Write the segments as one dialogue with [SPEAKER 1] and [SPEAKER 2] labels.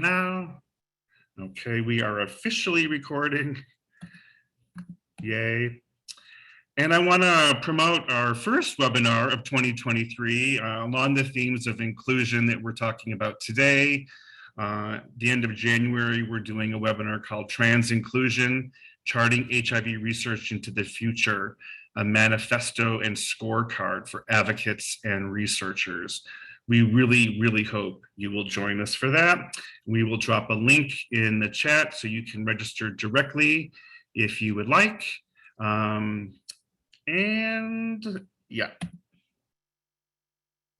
[SPEAKER 1] now. Okay, we are officially recording. Yay. And I want to promote our first webinar of 2023 along the themes of inclusion that we're talking about today. The end of January, we're doing a webinar called Trans Inclusion, Charting HIV Research into the Future, a manifesto and scorecard for advocates and researchers. We really, really hope you will join us for that. We will drop a link in the chat so you can register directly if you would like. And yeah.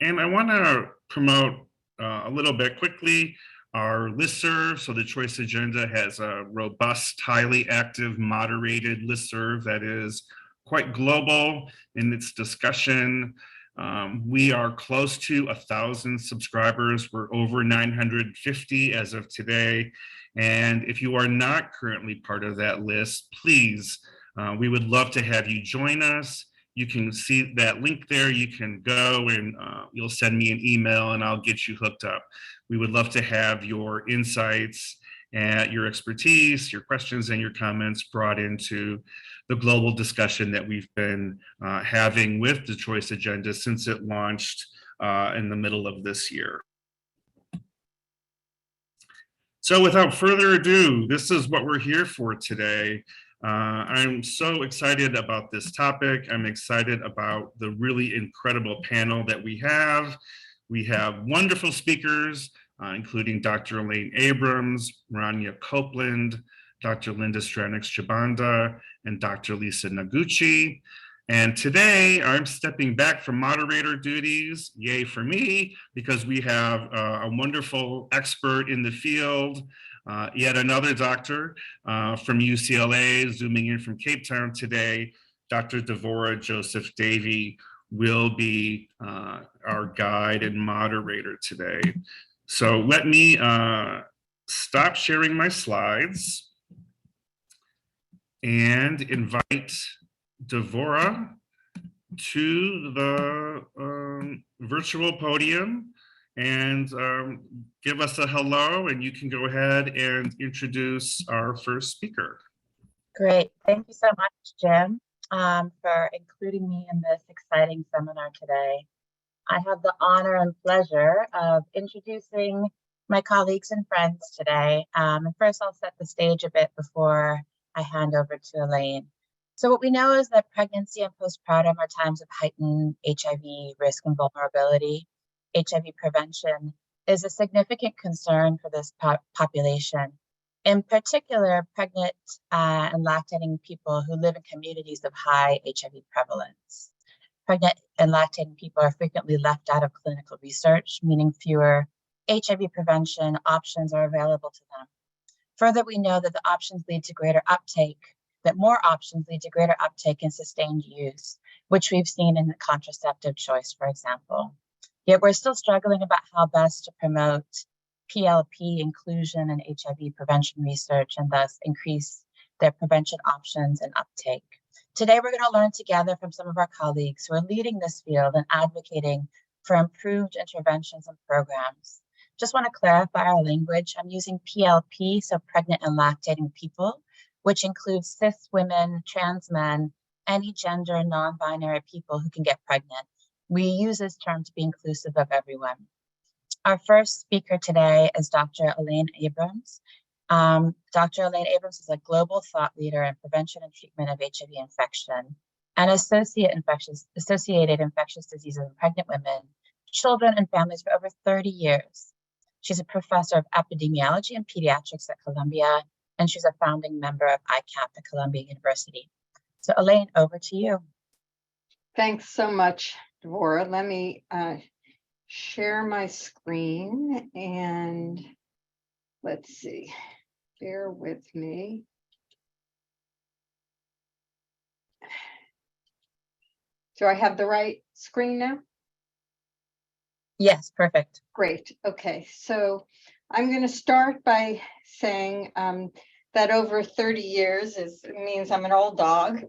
[SPEAKER 1] And I want to promote a little bit quickly our listserv. So the Choice Agenda has a robust, highly active, moderated listserv that is quite global in its discussion. We are close to 1,000 subscribers. We're over 950 as of today. And if you are not currently part of that list, please, we would love to have you join us. You can see that link there. You can go and you'll send me an email and I'll get you hooked up. We would love to have your insights and your expertise, your questions and your comments brought into the global discussion that we've been having with the Choice Agenda since it launched in the middle of this year. So without further ado, this is what we're here for today. I'm so excited about this topic. I'm excited about the really incredible panel that we have. We have wonderful speakers, including Dr. Elaine Abrams, Rania Copeland, Dr. Linda Stranix-Chabanda, and Dr. Lisa Noguchi. And today I'm stepping back from moderator duties, yay for me, because we have a wonderful expert in the field, yet another doctor from UCLA, zooming in from Cape Town today. Dr. Devora Joseph Davey will be our guide and moderator today. So let me stop sharing my slides and invite Devora to the virtual podium and give us a hello, and you can go ahead and introduce our first speaker.
[SPEAKER 2] Great, thank you so much, Jim, for including me in this exciting seminar today. I have the honor and pleasure of introducing my colleagues and friends today. And first I'll set the stage a bit before I hand over to Elaine. So what we know is that pregnancy and postpartum are times of heightened HIV risk and vulnerability. HIV prevention is a significant concern for this population. In particular, pregnant and lactating people who live in communities of high HIV prevalence. Pregnant and lactating people are frequently left out of clinical research, meaning fewer HIV prevention options are available to them. Further, we know that the options lead to greater uptake, that more options lead to greater uptake and sustained use, which we've seen in the contraceptive choice, for example. Yet we're still struggling about how best to promote PLP inclusion in HIV prevention research and thus increase their prevention options and uptake. Today, we're going to learn together from some of our colleagues who are leading this field and advocating for improved interventions and programs. Just want to clarify our language. I'm using PLP, so pregnant and lactating people, which includes cis women, trans men, any gender non-binary people who can get pregnant. We use this term to be inclusive of everyone. Our first speaker today is Dr. Elaine Abrams. Dr. Elaine Abrams is a global thought leader in prevention and treatment of HIV infection and associated infectious diseases in pregnant women, children, and families for over 30 years. She's a professor of epidemiology and pediatrics at Columbia, and she's a founding member of ICAP at Columbia University. So Elaine, over to you.
[SPEAKER 3] Thanks so much, Devora. Let me share my screen and let's see, bear with me. Do I have the right screen now?
[SPEAKER 2] Yes, perfect.
[SPEAKER 3] Great. Okay, so I'm going to start by saying that over 30 years means I'm an old dog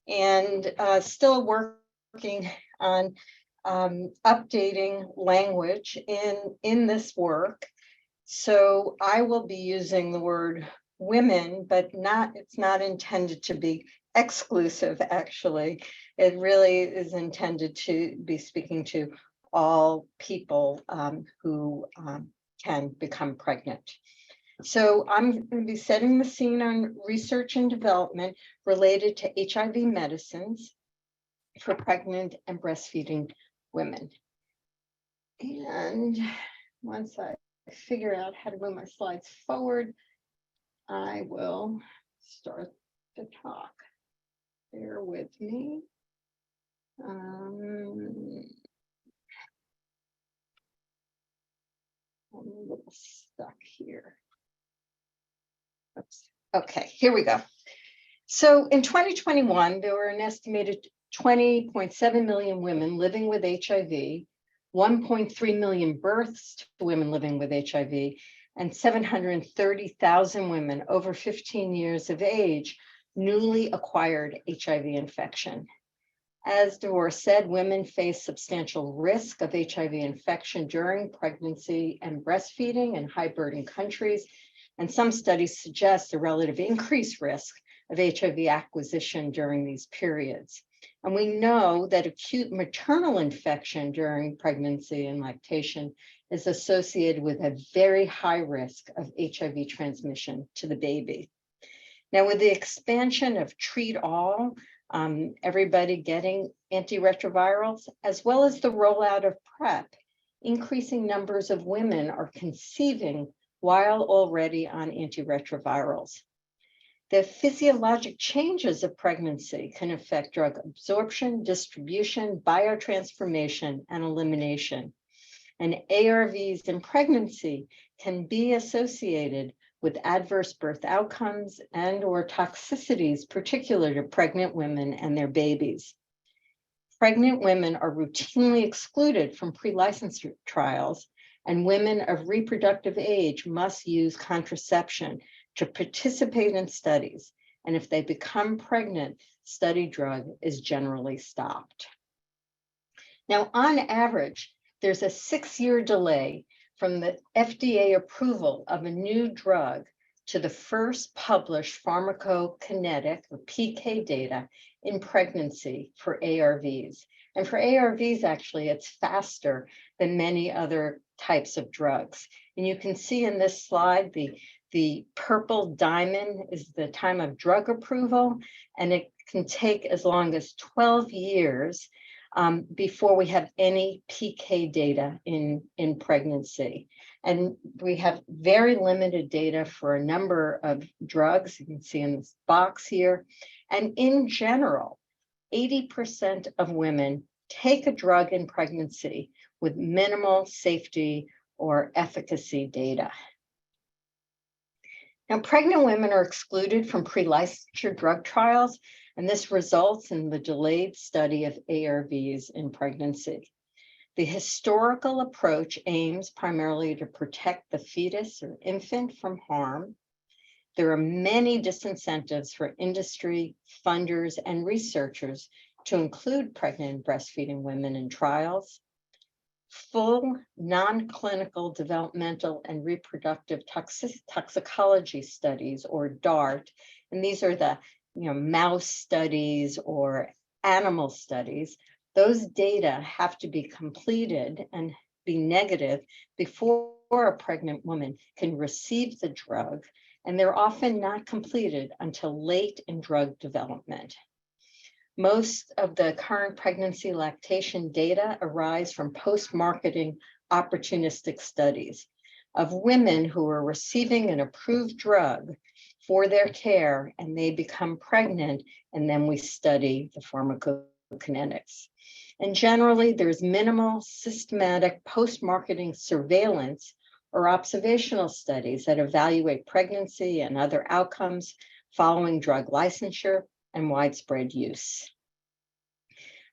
[SPEAKER 3] and still working on updating language in this work. So I will be using the word women, but it's not intended to be exclusive, actually. It really is intended to be speaking to all people who can become pregnant. So I'm going to be setting the scene on research and development related to HIV medicines for pregnant and breastfeeding women. And once I figure out how to move my slides forward, I will start the talk. Bear with me. I'm a little stuck here. Oops. Okay, here we go. So in 2021, there were an estimated 20.7 million women living with HIV, 1.3 million births to women living with HIV, and 730,000 women over 15 years of age newly acquired HIV infection. As Dolores said, women face substantial risk of HIV infection during pregnancy and breastfeeding in high burden countries, and some studies suggest a relative increased risk of HIV acquisition during these periods. And we know that acute maternal infection during pregnancy and lactation is associated with a very high risk of HIV transmission to the baby. Now, with the expansion of Treat All, everybody getting antiretrovirals, as well as the rollout of PrEP, increasing numbers of women are conceiving while already on antiretrovirals. The physiologic changes of pregnancy can affect drug absorption, distribution, biotransformation, and elimination. And ARVs in pregnancy can be associated with adverse birth outcomes and or toxicities, particular to pregnant women and their babies. Pregnant women are routinely excluded from pre-licensure trials, and women of reproductive age must use contraception to participate in studies. And if they become pregnant, study drug is generally stopped. Now, on average, there's a 6-year delay from the FDA approval of a new drug to the first published pharmacokinetic or PK data in pregnancy for ARVs. And for ARVs, actually, it's faster than many other types of drugs. And you can see in this slide, the purple diamond is the time of drug approval, and it can take as long as 12 years before we have any PK data in pregnancy. And we have very limited data for a number of drugs. You can see in this box here. And in general, 80% of women take a drug in pregnancy with minimal safety or efficacy data. Now, pregnant women are excluded from pre-licensure drug trials, and this results in the delayed study of ARVs in pregnancy. The historical approach aims primarily to protect the fetus or infant from harm. There are many disincentives for industry, funders, and researchers to include pregnant and breastfeeding women in trials. Full non-clinical developmental and reproductive toxicology studies, or DART, and these are the mouse studies or animal studies. Those data have to be completed and be negative before a pregnant woman can receive the drug, and they're often not completed until late in drug development. Most of the current pregnancy lactation data arise from post-marketing opportunistic studies of women who are receiving an approved drug for their care, and they become pregnant, and then we study the pharmacokinetics. And generally, there's minimal systematic post-marketing surveillance or observational studies that evaluate pregnancy and other outcomes following drug licensure and widespread use.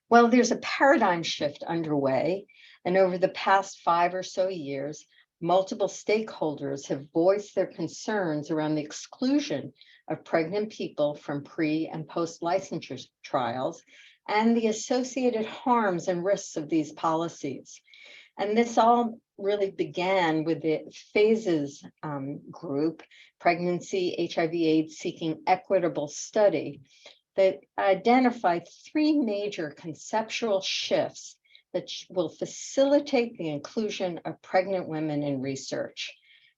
[SPEAKER 3] Well, there's a paradigm shift underway, and over the past 5 or so years, multiple stakeholders have voiced their concerns around the exclusion of pregnant people from pre- and post-licensure trials and the associated harms and risks of these policies. And this all really began with the PHASES group, Pregnancy HIV/AIDS Seeking Equitable Study, that identified 3 major conceptual shifts that will facilitate the inclusion of pregnant women in research.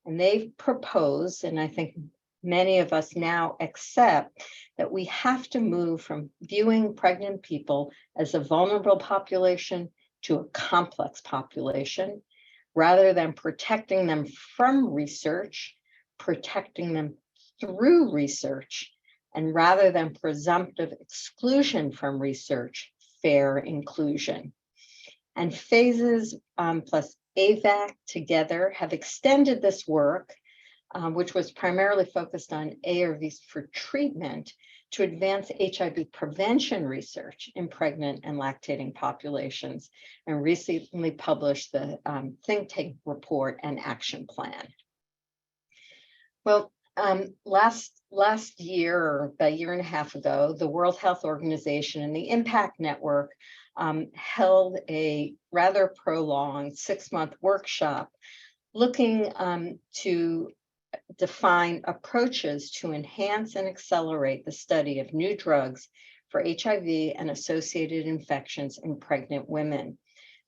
[SPEAKER 3] And they've proposed, and I think many of us now accept, that we have to move from viewing pregnant people as a vulnerable population to a complex population, rather than protecting them from research, protecting them through research, and rather than presumptive exclusion from research, fair inclusion. And PHASES plus AVAC together have extended this work, which was primarily focused on ARVs for treatment, to advance HIV prevention research in pregnant and lactating populations, and recently published the think tank report and action plan. Well, last year, or about a year and a half ago, the World Health Organization and the Impact Network held a rather prolonged 6-month workshop looking to define approaches to enhance and accelerate the study of new drugs for HIV and associated infections in pregnant women,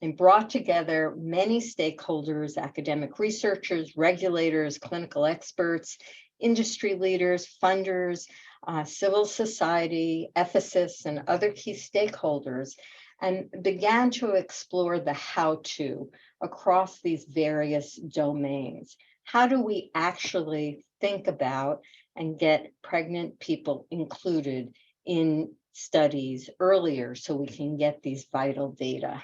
[SPEAKER 3] and brought together many stakeholders, academic researchers, regulators, clinical experts, industry leaders, funders, civil society, ethicists, and other key stakeholders, and began to explore the how-to across these various domains. How do we actually think about and get pregnant people included in studies earlier so we can get these vital data?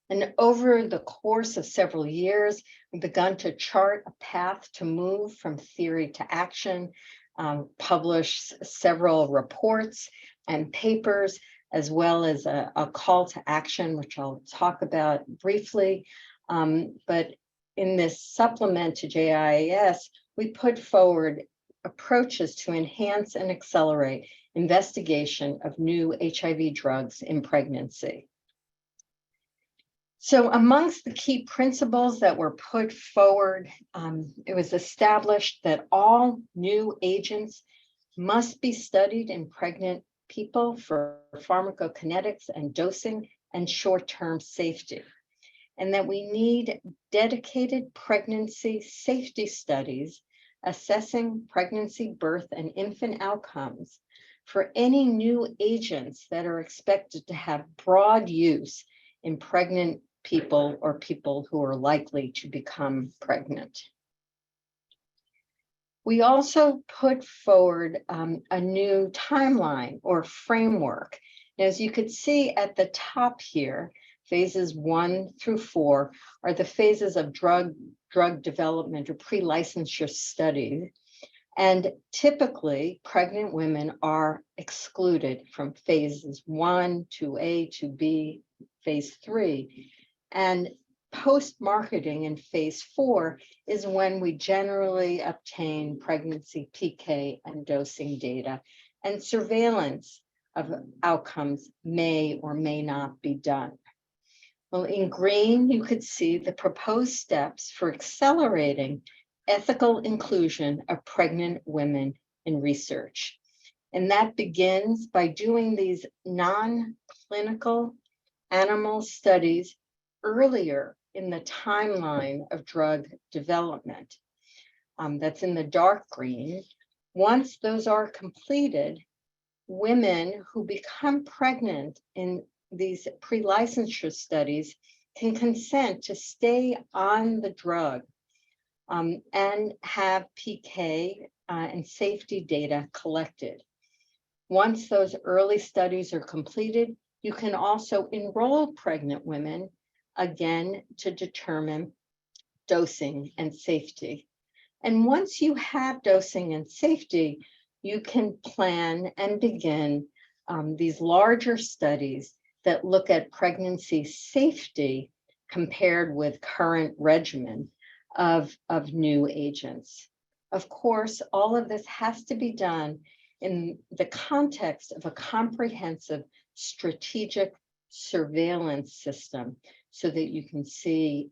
[SPEAKER 3] And over the course of several years, we've begun to chart a path to move from theory to action, publish several reports and papers, as well as a call to action, which I'll talk about briefly. But in this supplement to JIAS, we put forward approaches to enhance and accelerate investigation of new HIV drugs in pregnancy. So amongst the key principles that were put forward, it was established that all new agents must be studied in pregnant people for pharmacokinetics and dosing and short-term safety, and that we need dedicated pregnancy safety studies assessing pregnancy, birth, and infant outcomes for any new agents that are expected to have broad use in pregnant people or people who are likely to become pregnant. We also put forward a new timeline or framework. As you could see at the top here, phases 1 through 4 are the phases of drug development or pre-licensure study. And typically, pregnant women are excluded from phases 1 to A to B, phase 3. And post-marketing in phase 4 is when we generally obtain pregnancy PK and dosing data, and surveillance of outcomes may or may not be done. Well, in green, you could see the proposed steps for accelerating ethical inclusion of pregnant women in research. And that begins by doing these non-clinical animal studies earlier in the timeline of drug development. That's in the dark green. Once those are completed, women who become pregnant in these pre-licensure studies can consent to stay on the drug and have PK and safety data collected. Once those early studies are completed, you can also enroll pregnant women again to determine dosing and safety. And once you have dosing and safety, you can plan and begin these larger studies that look at pregnancy safety compared with current regimen of new agents. Of course, all of this has to be done in the context of a comprehensive strategic surveillance system so that you can see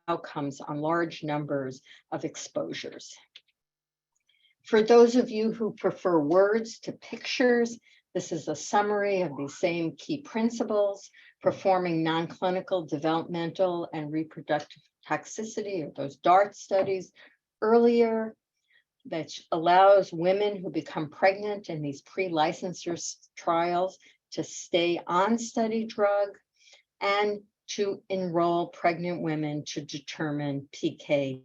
[SPEAKER 3] outcomes on large numbers of exposures. For those of you who prefer words to pictures, this is a summary of these same key principles: performing non-clinical developmental and reproductive toxicity, or those DART studies earlier, that allows women who become pregnant in these pre-licensure trials to stay on study drug, and to enroll pregnant women to determine PK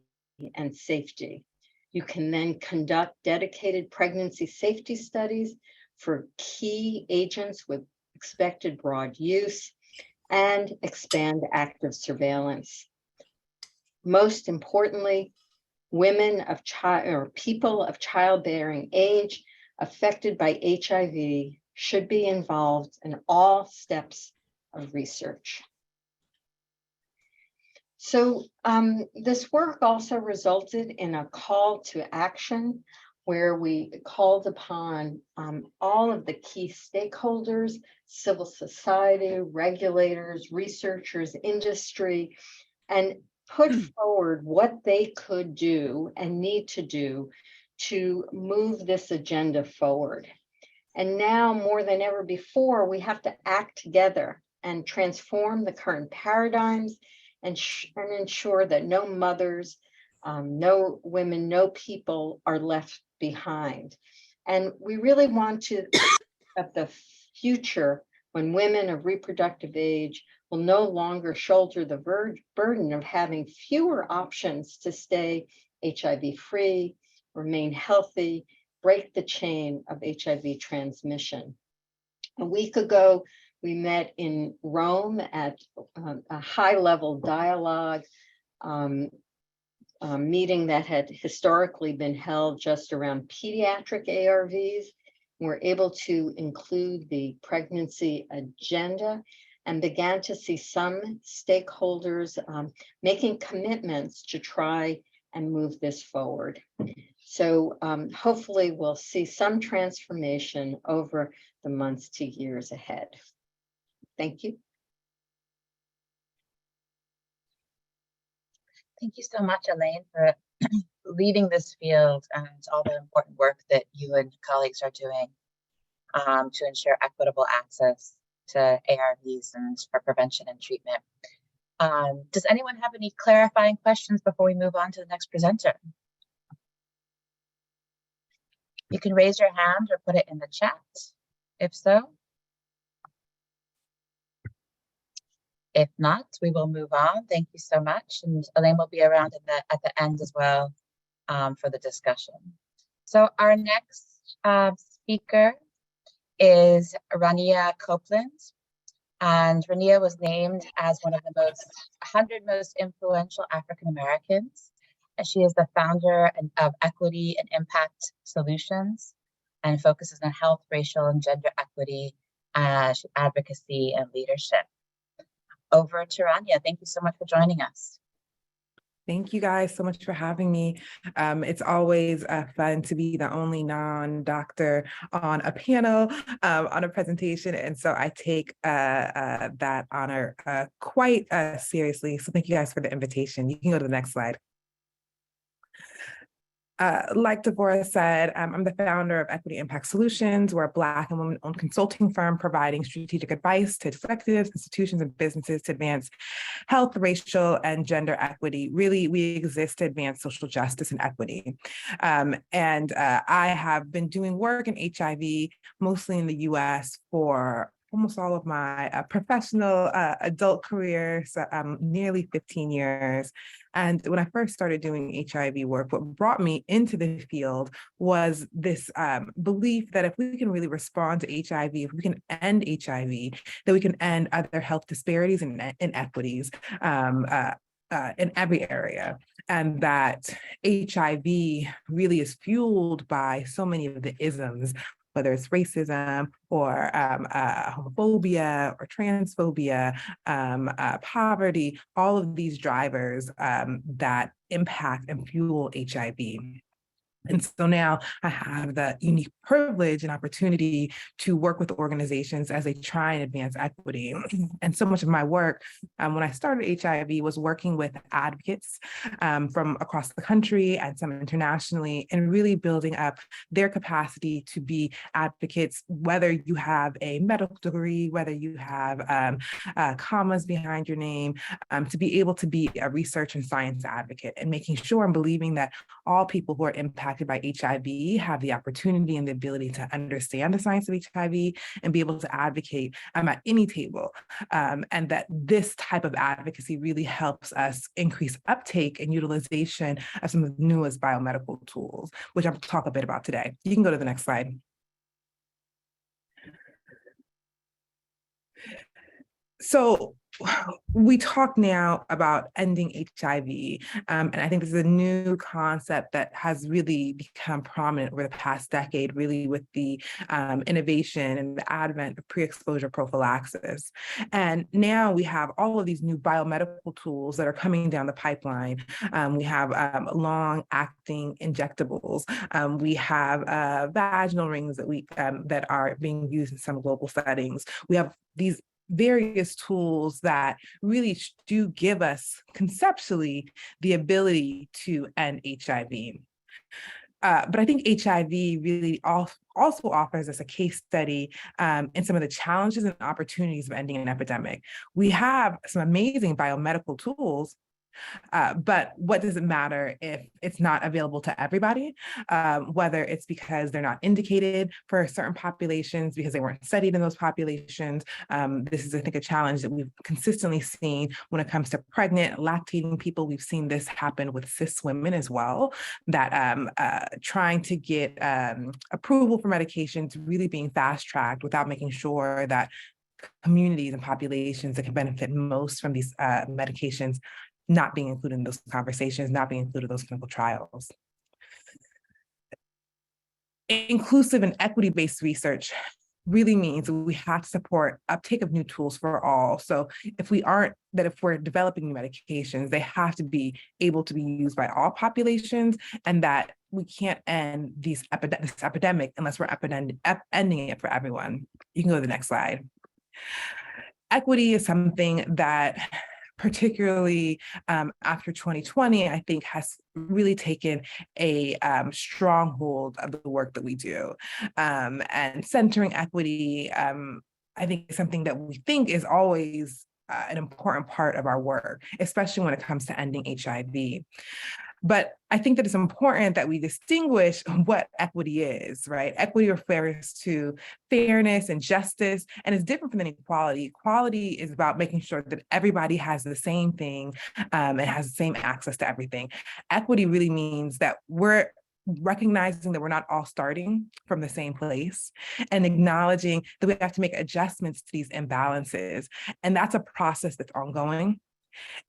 [SPEAKER 3] and safety. You can then conduct dedicated pregnancy safety studies for key agents with expected broad use, and expand active surveillance. Most importantly, women of people of childbearing age affected by HIV should be involved in all steps of research. So this work also resulted in a call to action where we called upon all of the key stakeholders, civil society, regulators, researchers, industry, and put forward what they could do and need to do to move this agenda forward. And now more than ever before, we have to act together and transform the current paradigms and ensure that no mothers, no women, no people are left behind. And we really want to have the future when women of reproductive age will no longer shoulder the burden of having fewer options to stay HIV-free, remain healthy, break the chain of HIV transmission. A week ago, we met in Rome at a high-level dialogue meeting that had historically been held just around pediatric ARVs. We're able to include the pregnancy agenda and began to see some stakeholders making commitments to try and move this forward. So hopefully we'll see some transformation over the months to years ahead. Thank you.
[SPEAKER 2] Thank you so much, Elaine, for leading this field and all the important work that you and colleagues are doing to ensure equitable access to ARVs and for prevention and treatment. Does anyone have any clarifying questions before we move on to the next presenter? You can raise your hand or put it in the chat, if so. If not, we will move on. Thank you so much. And Elaine will be around at the end as well for the discussion. So our next speaker is Rania Copeland. And Rania was named as one of the 100 most influential African Americans. And she is the founder of Equity and Impact Solutions and focuses on health, racial, and gender equity, advocacy, and leadership. Over to Rania. Thank you so much for joining us.
[SPEAKER 4] Thank you guys so much for having me. It's always fun to be the only non-doctor on a panel, on a presentation. And so I take that honor quite seriously. So thank you guys for the invitation. You can go to the next slide. Like Deborah said, I'm the founder of Equity Impact Solutions. We're a Black and women-owned consulting firm providing strategic advice to executives, institutions, and businesses to advance health, racial, and gender equity. Really, we exist to advance social justice and equity. I have been doing work in HIV, mostly in the US, for almost all of my professional adult career, so nearly 15 years. And when I first started doing HIV work, what brought me into the field was this belief that if we can really respond to HIV, if we can end HIV, that we can end other health disparities and inequities in every area. And that HIV really is fueled by so many of the isms, whether it's racism or homophobia or transphobia, poverty, all of these drivers that impact and fuel HIV. And so now I have the unique privilege and opportunity to work with organizations as they try and advance equity. And so much of my work when I started HIV was working with advocates from across the country and some internationally, and really building up their capacity to be advocates, whether you have a medical degree, whether you have commas behind your name, to be able to be a research and science advocate, and making sure and believing that all people who are impacted by HIV have the opportunity and the ability to understand the science of HIV and be able to advocate at any table. And that this type of advocacy really helps us increase uptake and utilization of some of the newest biomedical tools, which I'll talk a bit about today. You can go to the next slide. So we talk now about ending HIV, and I think this is a new concept that has really become prominent over the past decade, really with the innovation and the advent of pre-exposure prophylaxis. And now we have all of these new biomedical tools that are coming down the pipeline. We have long-acting injectables. We have vaginal rings that are being used in some global settings. We have these various tools that really do give us conceptually the ability to end HIV. But I think HIV really also offers us a case study in some of the challenges and opportunities of ending an epidemic. We have some amazing biomedical tools, but what does it matter if it's not available to everybody, whether it's because they're not indicated for certain populations, because they weren't studied in those populations. This is, I think, a challenge that we've consistently seen when it comes to pregnant, lactating people. We've seen this happen with cis women as well, that trying to get approval for medications really being fast-tracked without making sure that communities and populations that can benefit most from these medications not being included in those conversations, not being included in those clinical trials. Inclusive and equity-based research really means we have to support uptake of new tools for all. So if we're developing new medications, they have to be able to be used by all populations, and that we can't end this epidemic unless we're ending it for everyone. You can go to the next slide. Equity is something that, particularly after 2020, I think has really taken a stronghold of the work that we do. And centering equity, I think, is something that we think is always an important part of our work, especially when it comes to ending HIV. But I think that it's important that we distinguish what equity is, right? Equity refers to fairness and justice, and it's different from equality. Equality is about making sure that everybody has the same thing and has the same access to everything. Equity really means that we're recognizing that we're not all starting from the same place, and acknowledging that we have to make adjustments to these imbalances. And that's a process that's ongoing.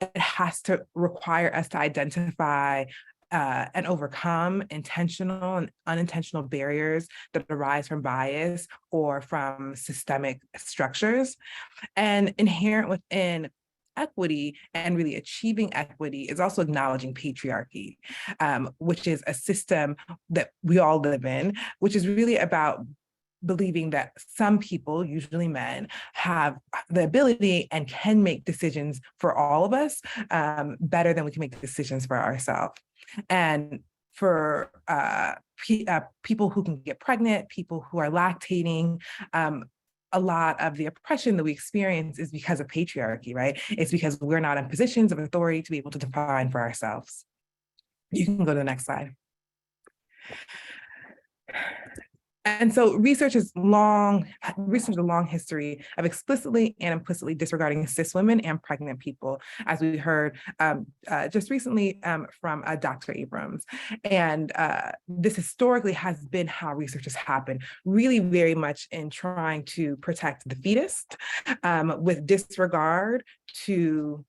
[SPEAKER 4] It has to require us to identify and overcome intentional and unintentional barriers that arise from bias or from systemic structures. And inherent within equity and really achieving equity is also acknowledging patriarchy, which is a system that we all live in, which is really about believing that some people, usually men, have the ability and can make decisions for all of us better than we can make decisions for ourselves. And for people who can get pregnant, people who are lactating, a lot of the oppression that we experience is because of patriarchy, right? It's because we're not in positions of authority to be able to define for ourselves. You can go to the next slide. And so research has a long history of explicitly and implicitly disregarding cis women and pregnant people, as we heard just recently from Dr. Abrams. And this historically has been how research has happened, really very much in trying to protect the fetus with disregard to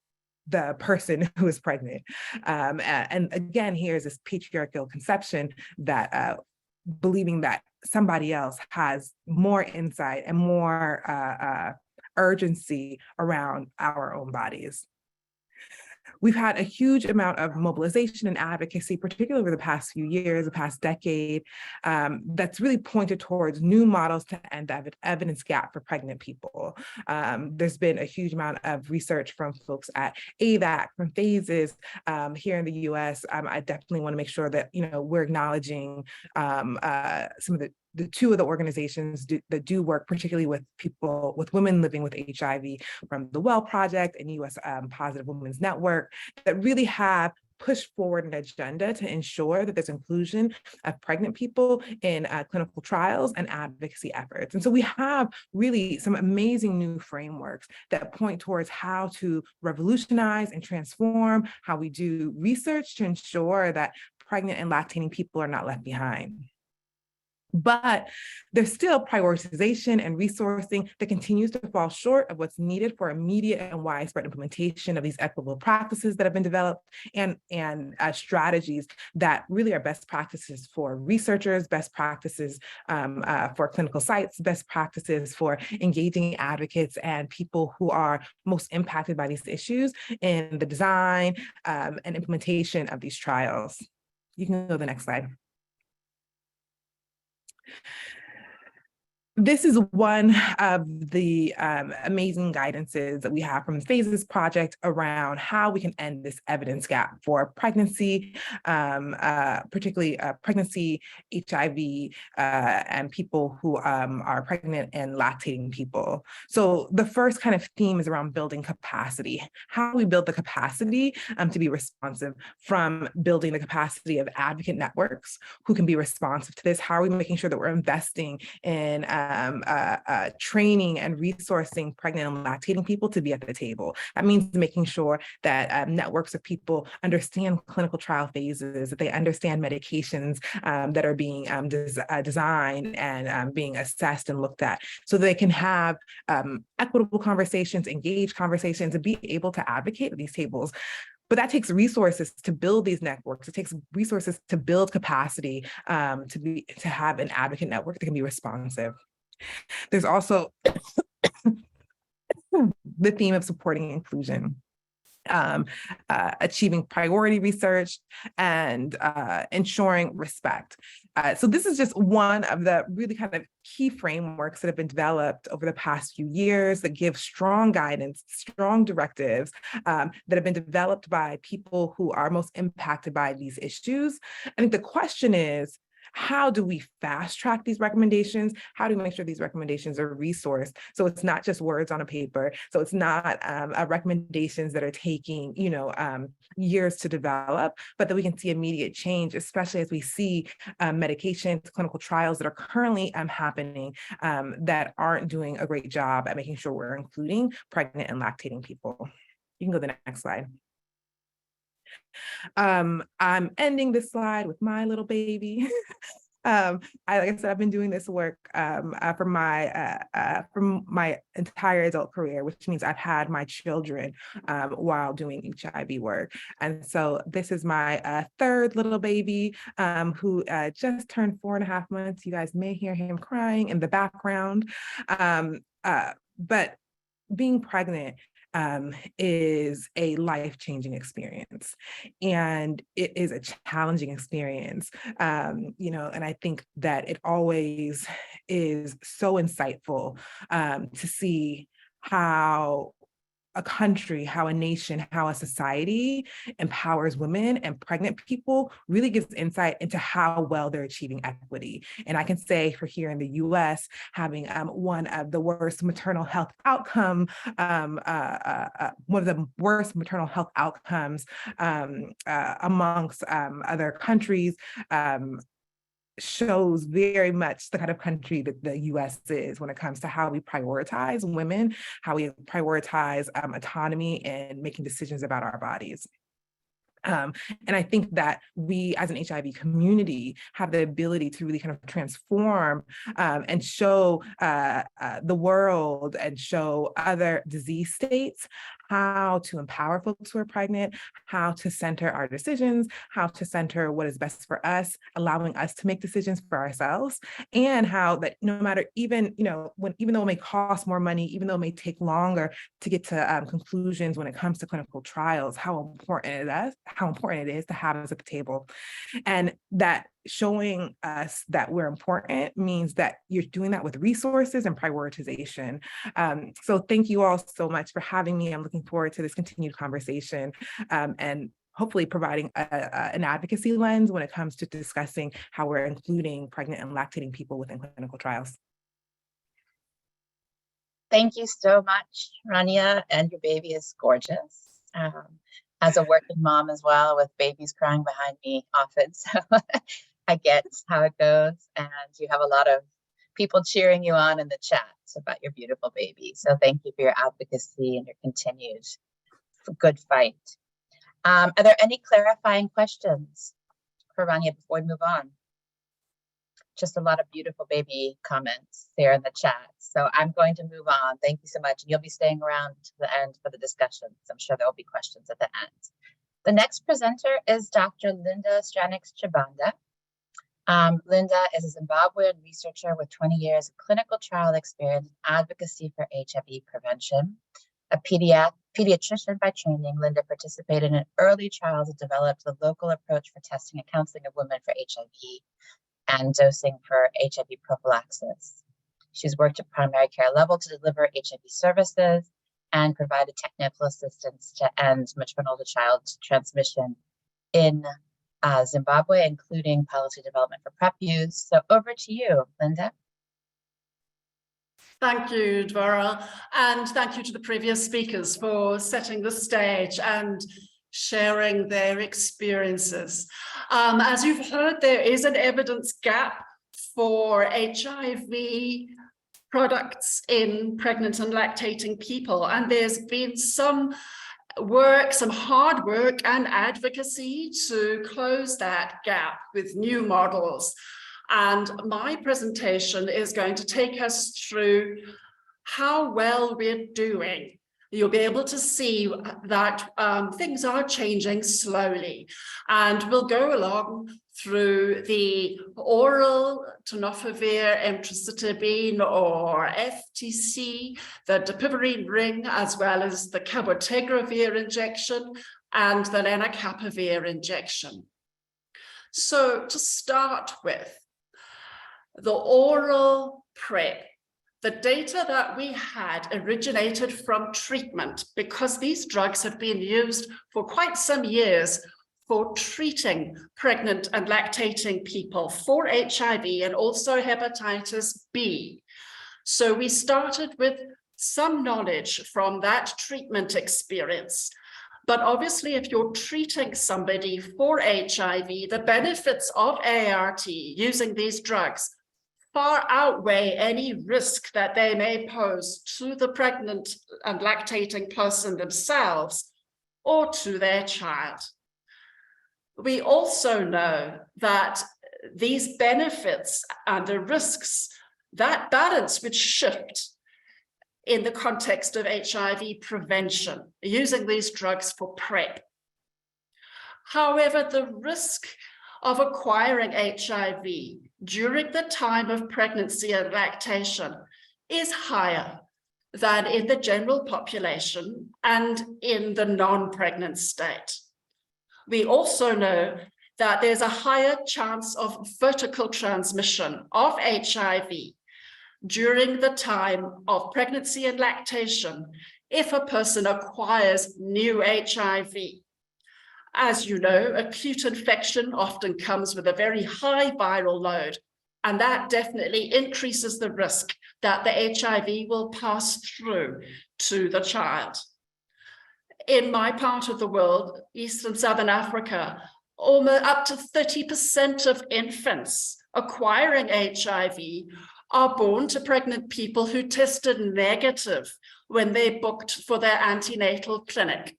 [SPEAKER 4] the person who is pregnant. And again, here's this patriarchal conception that believing that somebody else has more insight and more urgency around our own bodies. We've had a huge amount of mobilization and advocacy, particularly over the past few years, the past decade, that's really pointed towards new models to end the evidence gap for pregnant people. There's been a huge amount of research from folks at AVAC, from Phases here in the US. I definitely want to make sure that we're acknowledging some of the two of the organizations that do work, particularly with people, with women living with HIV, from the Well Project and US Positive Women's Network, that really have pushed forward an agenda to ensure that there's inclusion of pregnant people in clinical trials and advocacy efforts. And so we have really some amazing new frameworks that point towards how to revolutionize and transform how we do research to ensure that pregnant and lactating people are not left behind. But there's still prioritization and resourcing that continues to fall short of what's needed for immediate and widespread implementation of these equitable practices that have been developed, and strategies that really are best practices for researchers, best practices for clinical sites, best practices for engaging advocates and people who are most impacted by these issues in the design and implementation of these trials. You can go to the next slide. This is one of the amazing guidances that we have from the Phases Project around how we can end this evidence gap for pregnancy, particularly pregnancy, HIV, and people who are pregnant and lactating people. So the first kind of theme is around building capacity. How do we build the capacity to be responsive, from building the capacity of advocate networks who can be responsive to this? How are we making sure that we're investing in training and resourcing pregnant and lactating people to be at the table? That means making sure that networks of people understand clinical trial phases, that they understand medications that are being designed and being assessed and looked at, so that they can have equitable conversations, engaged conversations, and be able to advocate at these tables. But that takes resources to build these networks. It takes resources to build capacity to have an advocate network that can be responsive. There's also the theme of supporting inclusion, achieving priority research, and ensuring respect. So this is just one of the really kind of key frameworks that have been developed over the past few years that give strong guidance, strong directives that have been developed by people who are most impacted by these issues. I think the question is, how do we fast track these recommendations? How do we make sure these recommendations are resourced? So it's not just words on a paper. So it's not recommendations that are taking, years to develop, but that we can see immediate change, especially as we see medications, clinical trials that are currently happening that aren't doing a great job at making sure we're including pregnant and lactating people. You can go to the next slide. I'm ending this slide with my little baby. Like I said, I've been doing this work from my entire adult career, which means I've had my children while doing HIV work. And so this is my third little baby who just turned 4.5 months. You guys may hear him crying in the background. But being pregnant is a life-changing experience, and it is a challenging experience, and I think that it always is so insightful to see how a country, how a nation, how a society empowers women and pregnant people really gives insight into how well they're achieving equity. And I can say for here in the US, having one of the worst maternal health outcomes amongst other countries, shows very much the kind of country that the US is when it comes to how we prioritize women, how we prioritize autonomy and making decisions about our bodies. And I think that we as an HIV community have the ability to really kind of transform and show the world and show other disease states how to empower folks who are pregnant, how to center our decisions, how to center what is best for us, allowing us to make decisions for ourselves, and how that no matter even though it may cost more money, even though it may take longer to get to conclusions when it comes to clinical trials, how important it is to have us at the table. And that showing us that we're important means that you're doing that with resources and prioritization. So thank you all so much for having me. I'm looking forward to this continued conversation and hopefully providing an advocacy lens when it comes to discussing how we're including pregnant and lactating people within clinical trials.
[SPEAKER 2] Thank you so much, Rania, and your baby is gorgeous. As a working mom as well, with babies crying behind me often, so I get how it goes, and you have a lot of people cheering you on in the chat about your beautiful baby. So thank you for your advocacy and your continued good fight. Are there any clarifying questions for Rania before we move on? Just a lot of beautiful baby comments there in the chat. So I'm going to move on. Thank you so much. And you'll be staying around to the end for the discussions. I'm sure there will be questions at the end. The next presenter is Dr. Linda Stranix-Chibanda. Linda is a Zimbabwean researcher with 20 years of clinical trial experience in advocacy for HIV prevention. A pediatrician by training, Linda participated in early trials that developed the local approach for testing and counseling of women for HIV and dosing for HIV prophylaxis. She's worked at primary care level to deliver HIV services and provided technical assistance to end maternal to child transmission in Zimbabwe, including policy development for PrEP use. So over to you, Linda.
[SPEAKER 5] Thank you, Dvora, and thank you to the previous speakers for setting the stage and sharing their experiences. As you've heard, there is an evidence gap for HIV products in pregnant and lactating people, and there's been some hard work and advocacy to close that gap with new models. And my presentation is going to take us through how well we're doing. You'll be able to see that things are changing slowly, and we'll go along through the oral tenofovir emtricitabine or FTC, the dapivirine ring, as well as the cabotegravir injection and the lenacapavir injection. So to start with, the oral PrEP. The data that we had originated from treatment because these drugs have been used for quite some years for treating pregnant and lactating people for HIV and also hepatitis B. So we started with some knowledge from that treatment experience. But obviously, if you're treating somebody for HIV, the benefits of ART using these drugs far outweigh any risk that they may pose to the pregnant and lactating person themselves or to their child. We also know that these benefits and the risks, that balance would shift in the context of HIV prevention, using these drugs for PrEP. However, the risk of acquiring HIV during the time of pregnancy and lactation is higher than in the general population and in the non-pregnant state. We also know that there's a higher chance of vertical transmission of HIV during the time of pregnancy and lactation if a person acquires new HIV. As you know, acute infection often comes with a very high viral load, and that definitely increases the risk that the HIV will pass through to the child. In my part of the world, East and Southern Africa, almost up to 30% of infants acquiring HIV are born to pregnant people who tested negative when they booked for their antenatal clinic.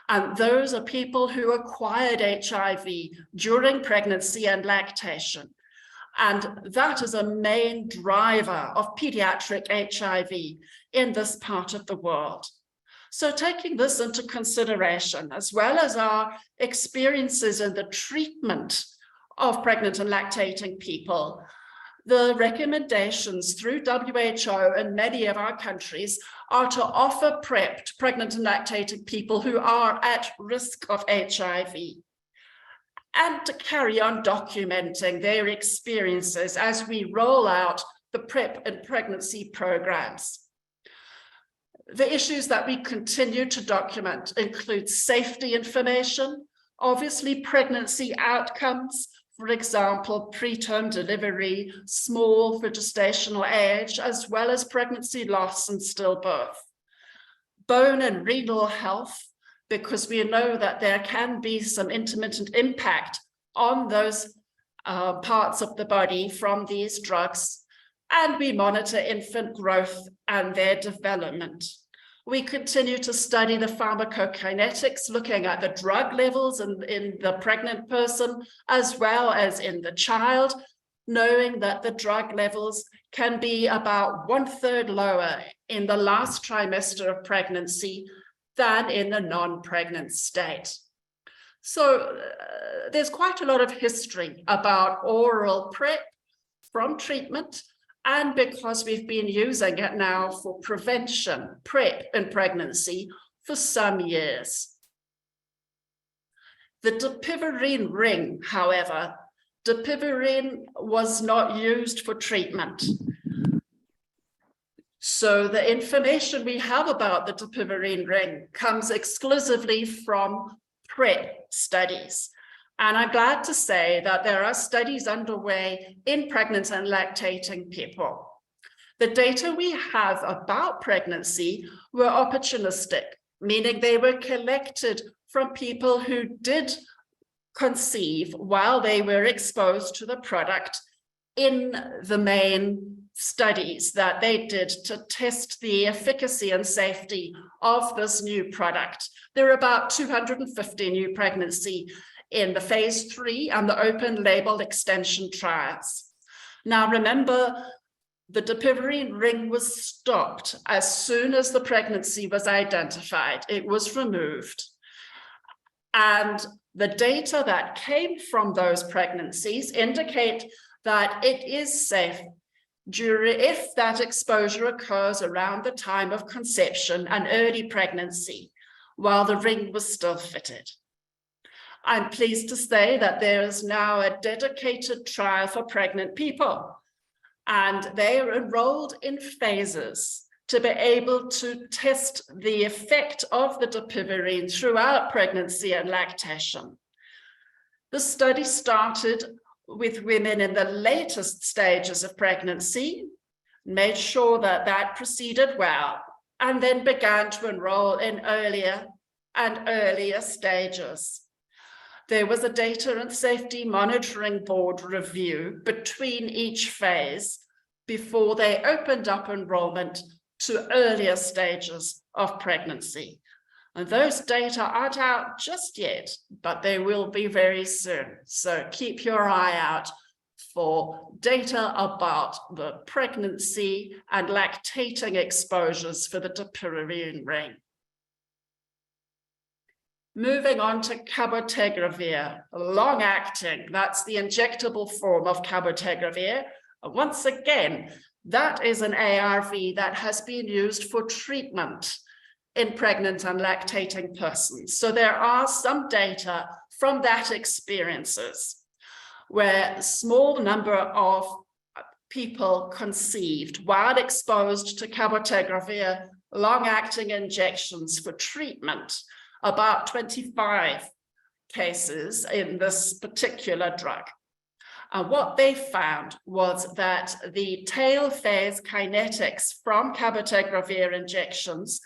[SPEAKER 5] And those are people who acquired HIV during pregnancy and lactation. And that is a main driver of pediatric HIV in this part of the world. So taking this into consideration, as well as our experiences in the treatment of pregnant and lactating people, the recommendations through WHO in many of our countries are to offer PrEP to pregnant and lactating people who are at risk of HIV, and to carry on documenting their experiences as we roll out the PrEP and pregnancy programs. The issues that we continue to document include safety information, obviously pregnancy outcomes, for example, preterm delivery, small for gestational age, as well as pregnancy loss and stillbirth. Bone and renal health, because we know that there can be some intermittent impact on those parts of the body from these drugs, and we monitor infant growth and their development. We continue to study the pharmacokinetics, looking at the drug levels in the pregnant person as well as in the child, knowing that the drug levels can be about 1/3 lower in the last trimester of pregnancy than in the non-pregnant state. So there's quite a lot of history about oral PrEP from treatment, and because we've been using it now for prevention, PrEP in pregnancy, for some years. The dapivirine ring, however, dapivirine was not used for treatment. So the information we have about the dapivirine ring comes exclusively from PrEP studies. And I'm glad to say that there are studies underway in pregnant and lactating people. The data we have about pregnancy were opportunistic, meaning they were collected from people who did conceive while they were exposed to the product in the main studies that they did to test the efficacy and safety of this new product. There are about 250 new pregnancy in the phase 3 and the open label extension trials. Now remember, the dapivirine ring was stopped as soon as the pregnancy was identified. It was removed. And the data that came from those pregnancies indicate that it is safe if that exposure occurs around the time of conception and early pregnancy, while the ring was still fitted. I'm pleased to say that there is now a dedicated trial for pregnant people, and they are enrolled in phases to be able to test the effect of the dapivirine throughout pregnancy and lactation. The study started with women in the latest stages of pregnancy, made sure that that proceeded well, and then began to enroll in earlier and earlier stages. There was a data and safety monitoring board review between each phase before they opened up enrollment to earlier stages of pregnancy. And those data aren't out just yet, but they will be very soon. So keep your eye out for data about the pregnancy and lactating exposures for the dapivirine ring. Moving on to cabotegravir, long-acting, that's the injectable form of cabotegravir. Once again, that is an ARV that has been used for treatment in pregnant and lactating persons. So there are some data from that experiences where a small number of people conceived while exposed to cabotegravir long-acting injections for treatment, about 25 cases in this particular drug. And what they found was that the tail phase kinetics from cabotegravir injections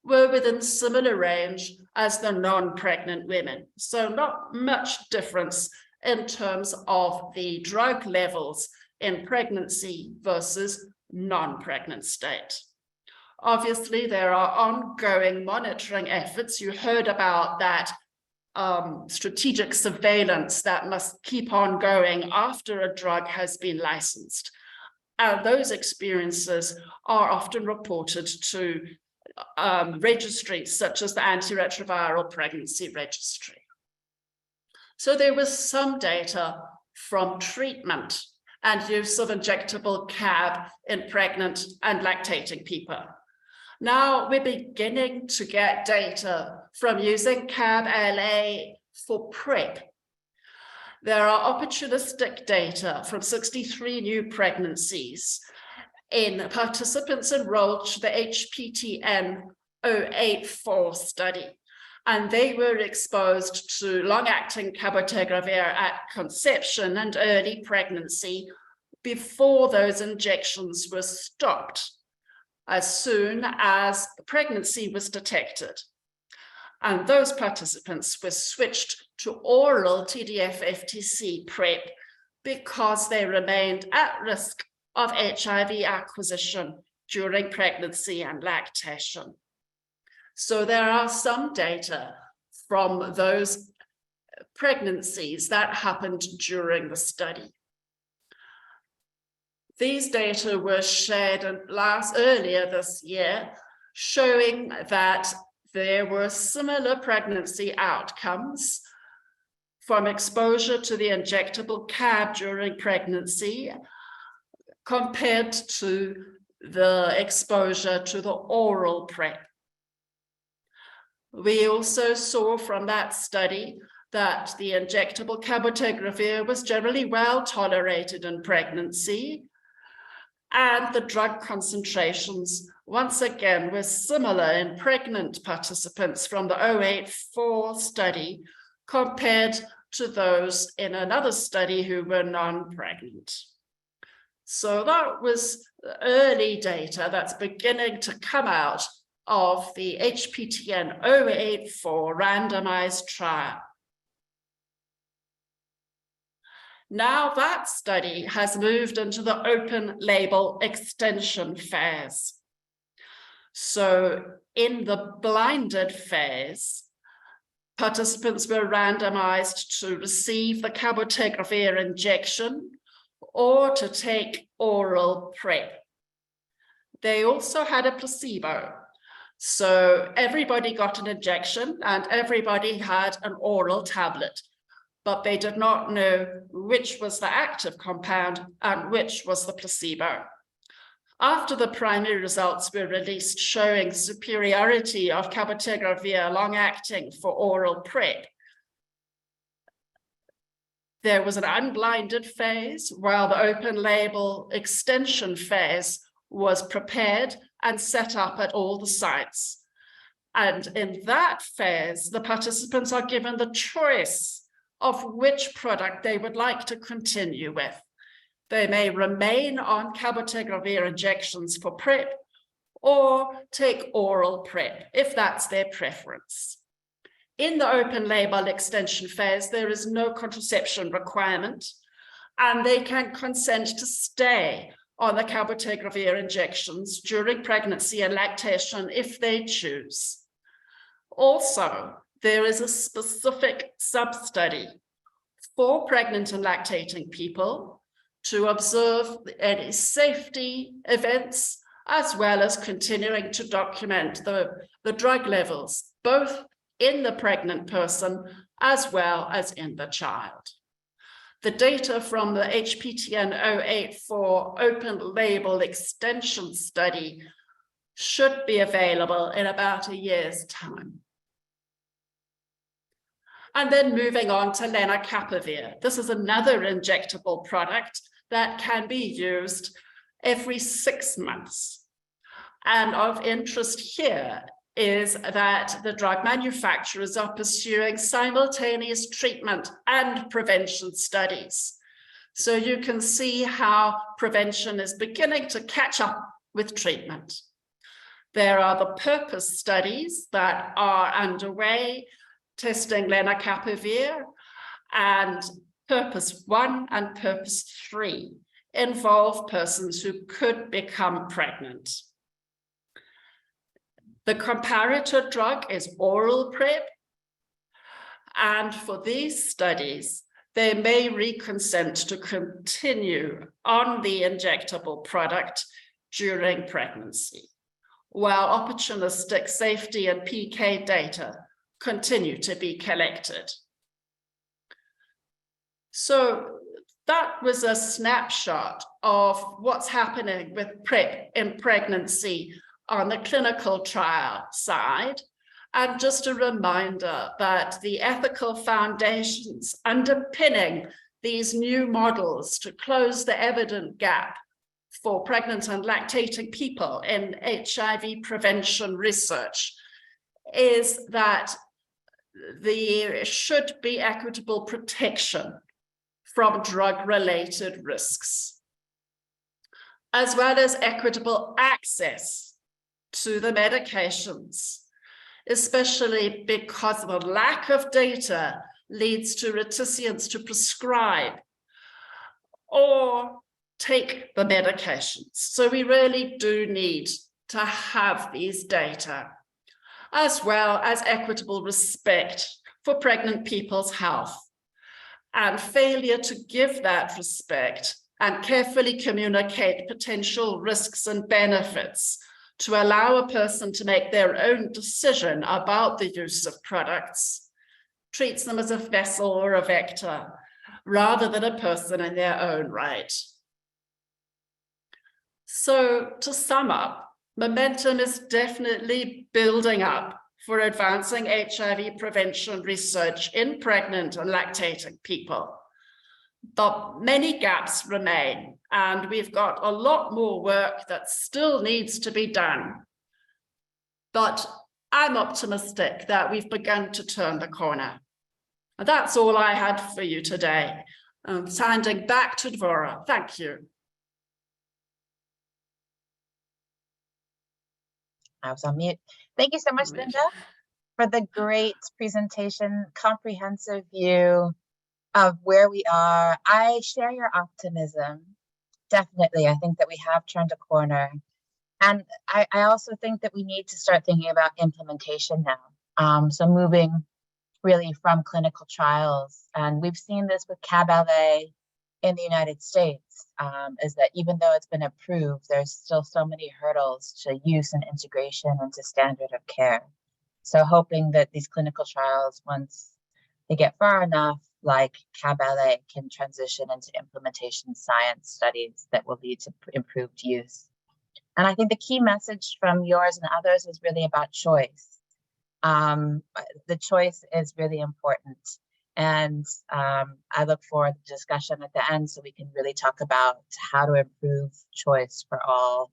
[SPEAKER 5] were within similar range as the non-pregnant women. So not much difference in terms of the drug levels in pregnancy versus non-pregnant state. Obviously, there are ongoing monitoring efforts. You heard about that strategic surveillance that must keep on going after a drug has been licensed. And those experiences are often reported to registries such as the Antiretroviral Pregnancy Registry. So there was some data from treatment and use of injectable CAB in pregnant and lactating people. Now we're beginning to get data from using CAB-LA for PrEP. There are opportunistic data from 63 new pregnancies in participants enrolled to the HPTN 084 study, and they were exposed to long-acting cabotegravir at conception and early pregnancy before those injections were stopped as soon as the pregnancy was detected. And those participants were switched to oral TDF-FTC PrEP because they remained at risk of HIV acquisition during pregnancy and lactation. So there are some data from those pregnancies that happened during the study. These data were shared earlier this year, showing that there were similar pregnancy outcomes from exposure to the injectable CAB during pregnancy compared to the exposure to the oral PrEP. We also saw from that study that the injectable cabotegravir was generally well tolerated in pregnancy, and the drug concentrations once again were similar in pregnant participants from the 084 study compared to those in another study who were non-pregnant. So that was early data that's beginning to come out of the HPTN 084 randomized trial. Now that study has moved into the open label extension phase. So in the blinded phase, participants were randomized to receive the cabotegravir injection or to take oral PrEP. They also had a placebo. So everybody got an injection and everybody had an oral tablet, but they did not know which was the active compound and which was the placebo. After the primary results were released showing superiority of cabotegravir long-acting for oral PrEP, there was an unblinded phase while the open label extension phase was prepared and set up at all the sites. And in that phase, the participants are given the choice of which product they would like to continue with. They may remain on cabotegravir injections for PrEP or take oral PrEP if that's their preference. In the open label extension phase, there is no contraception requirement, and they can consent to stay on the cabotegravir injections during pregnancy and lactation if they choose. Also, there is a specific sub-study for pregnant and lactating people to observe any safety events, as well as continuing to document the drug levels, both in the pregnant person as well as in the child. The data from the HPTN 084 open label extension study should be available in about a year's time. And then moving on to lenacapavir. This is another injectable product that can be used every 6 months. And of interest here is that the drug manufacturers are pursuing simultaneous treatment and prevention studies. So you can see how prevention is beginning to catch up with treatment. There are the PURPOSE studies that are underway testing lenacapavir, and PURPOSE 1 and PURPOSE 3 involve persons who could become pregnant. The comparator drug is oral PrEP. And for these studies, they may reconsent to continue on the injectable product during pregnancy, while opportunistic safety and PK data continue to be collected. So that was a snapshot of what's happening with PrEP in pregnancy on the clinical trial side. And just a reminder that the ethical foundations underpinning these new models to close the evident gap for pregnant and lactating people in HIV prevention research is that there should be equitable protection from drug-related risks, as well as equitable access to the medications, especially because the lack of data leads to reticence to prescribe or take the medications. So we really do need to have these data, as well as equitable respect for pregnant people's health. And failure to give that respect and carefully communicate potential risks and benefits to allow a person to make their own decision about the use of products treats them as a vessel or a vector rather than a person in their own right. So to sum up, momentum is definitely building up for advancing HIV prevention research in pregnant and lactating people. But many gaps remain, and we've got a lot more work that still needs to be done. But I'm optimistic that we've begun to turn the corner. And that's all I had for you today. Handing back to Dvora. Thank you.
[SPEAKER 2] I was on mute. Thank you so much, Linda, for the great presentation, comprehensive view of where we are. I share your optimism. Definitely, I think that we have turned a corner. And I also think that we need to start thinking about implementation now. So moving really from clinical trials. And we've seen this with CAB-LA in the United States, is that even though it's been approved, there's still so many hurdles to use and integration into standard of care. So hoping that these clinical trials, once they get far enough, like CAB-LA, can transition into implementation science studies that will lead to improved use. And I think the key message from yours and others is really about choice. The choice is really important. And I look forward to the discussion at the end so we can really talk about how to improve choice for all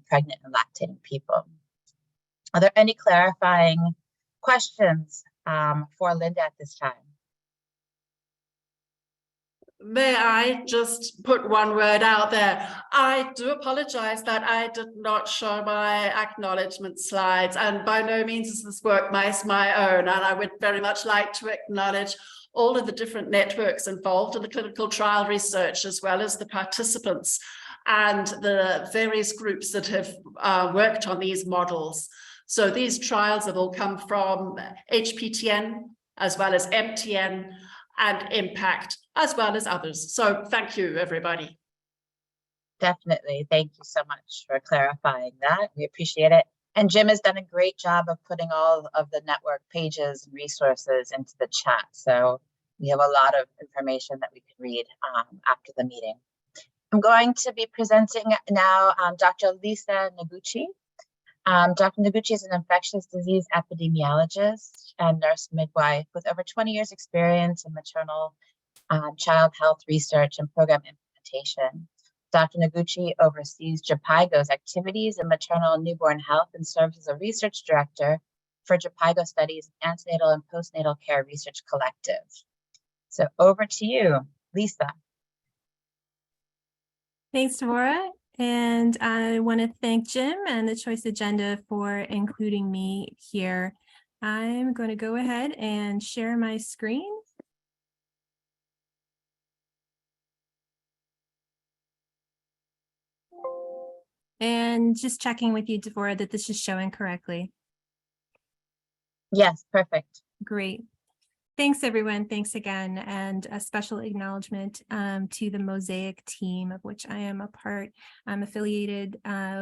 [SPEAKER 2] pregnant and lactating people. Are there any clarifying questions for Linda at this time?
[SPEAKER 5] May I just put one word out there? I do apologize that I did not show my acknowledgement slides, and by no means is this work my own, and I would very much like to acknowledge all of the different networks involved in the clinical trial research, as well as the participants and the various groups that have worked on these models. So these trials have all come from HPTN, as well as MTN, and Impact, as well as others. So thank you, everybody.
[SPEAKER 2] Definitely. Thank you so much for clarifying that. We appreciate it. And Jim has done a great job of putting all of the network pages and resources into the chat. So we have a lot of information that we can read after the meeting. I'm going to be presenting now Dr. Lisa Noguchi. Dr. Noguchi is an infectious disease epidemiologist and nurse midwife with over 20 years experience in maternal child health research and program implementation. Dr. Noguchi oversees JPIGO's activities in maternal and newborn health and serves as a research director for JPIGO Studies Antenatal and Postnatal Care Research Collective. So over to you, Lisa.
[SPEAKER 6] Thanks, Dvora. And I want to thank Jim and the Choice Agenda for including me here. I'm going to go ahead and share my screen. And just checking with you, Devorah, that this is showing correctly.
[SPEAKER 2] Yes, perfect.
[SPEAKER 6] Great. Thanks, everyone. Thanks again. And a special acknowledgement to the Mosaic team, of which I am a part. I'm affiliated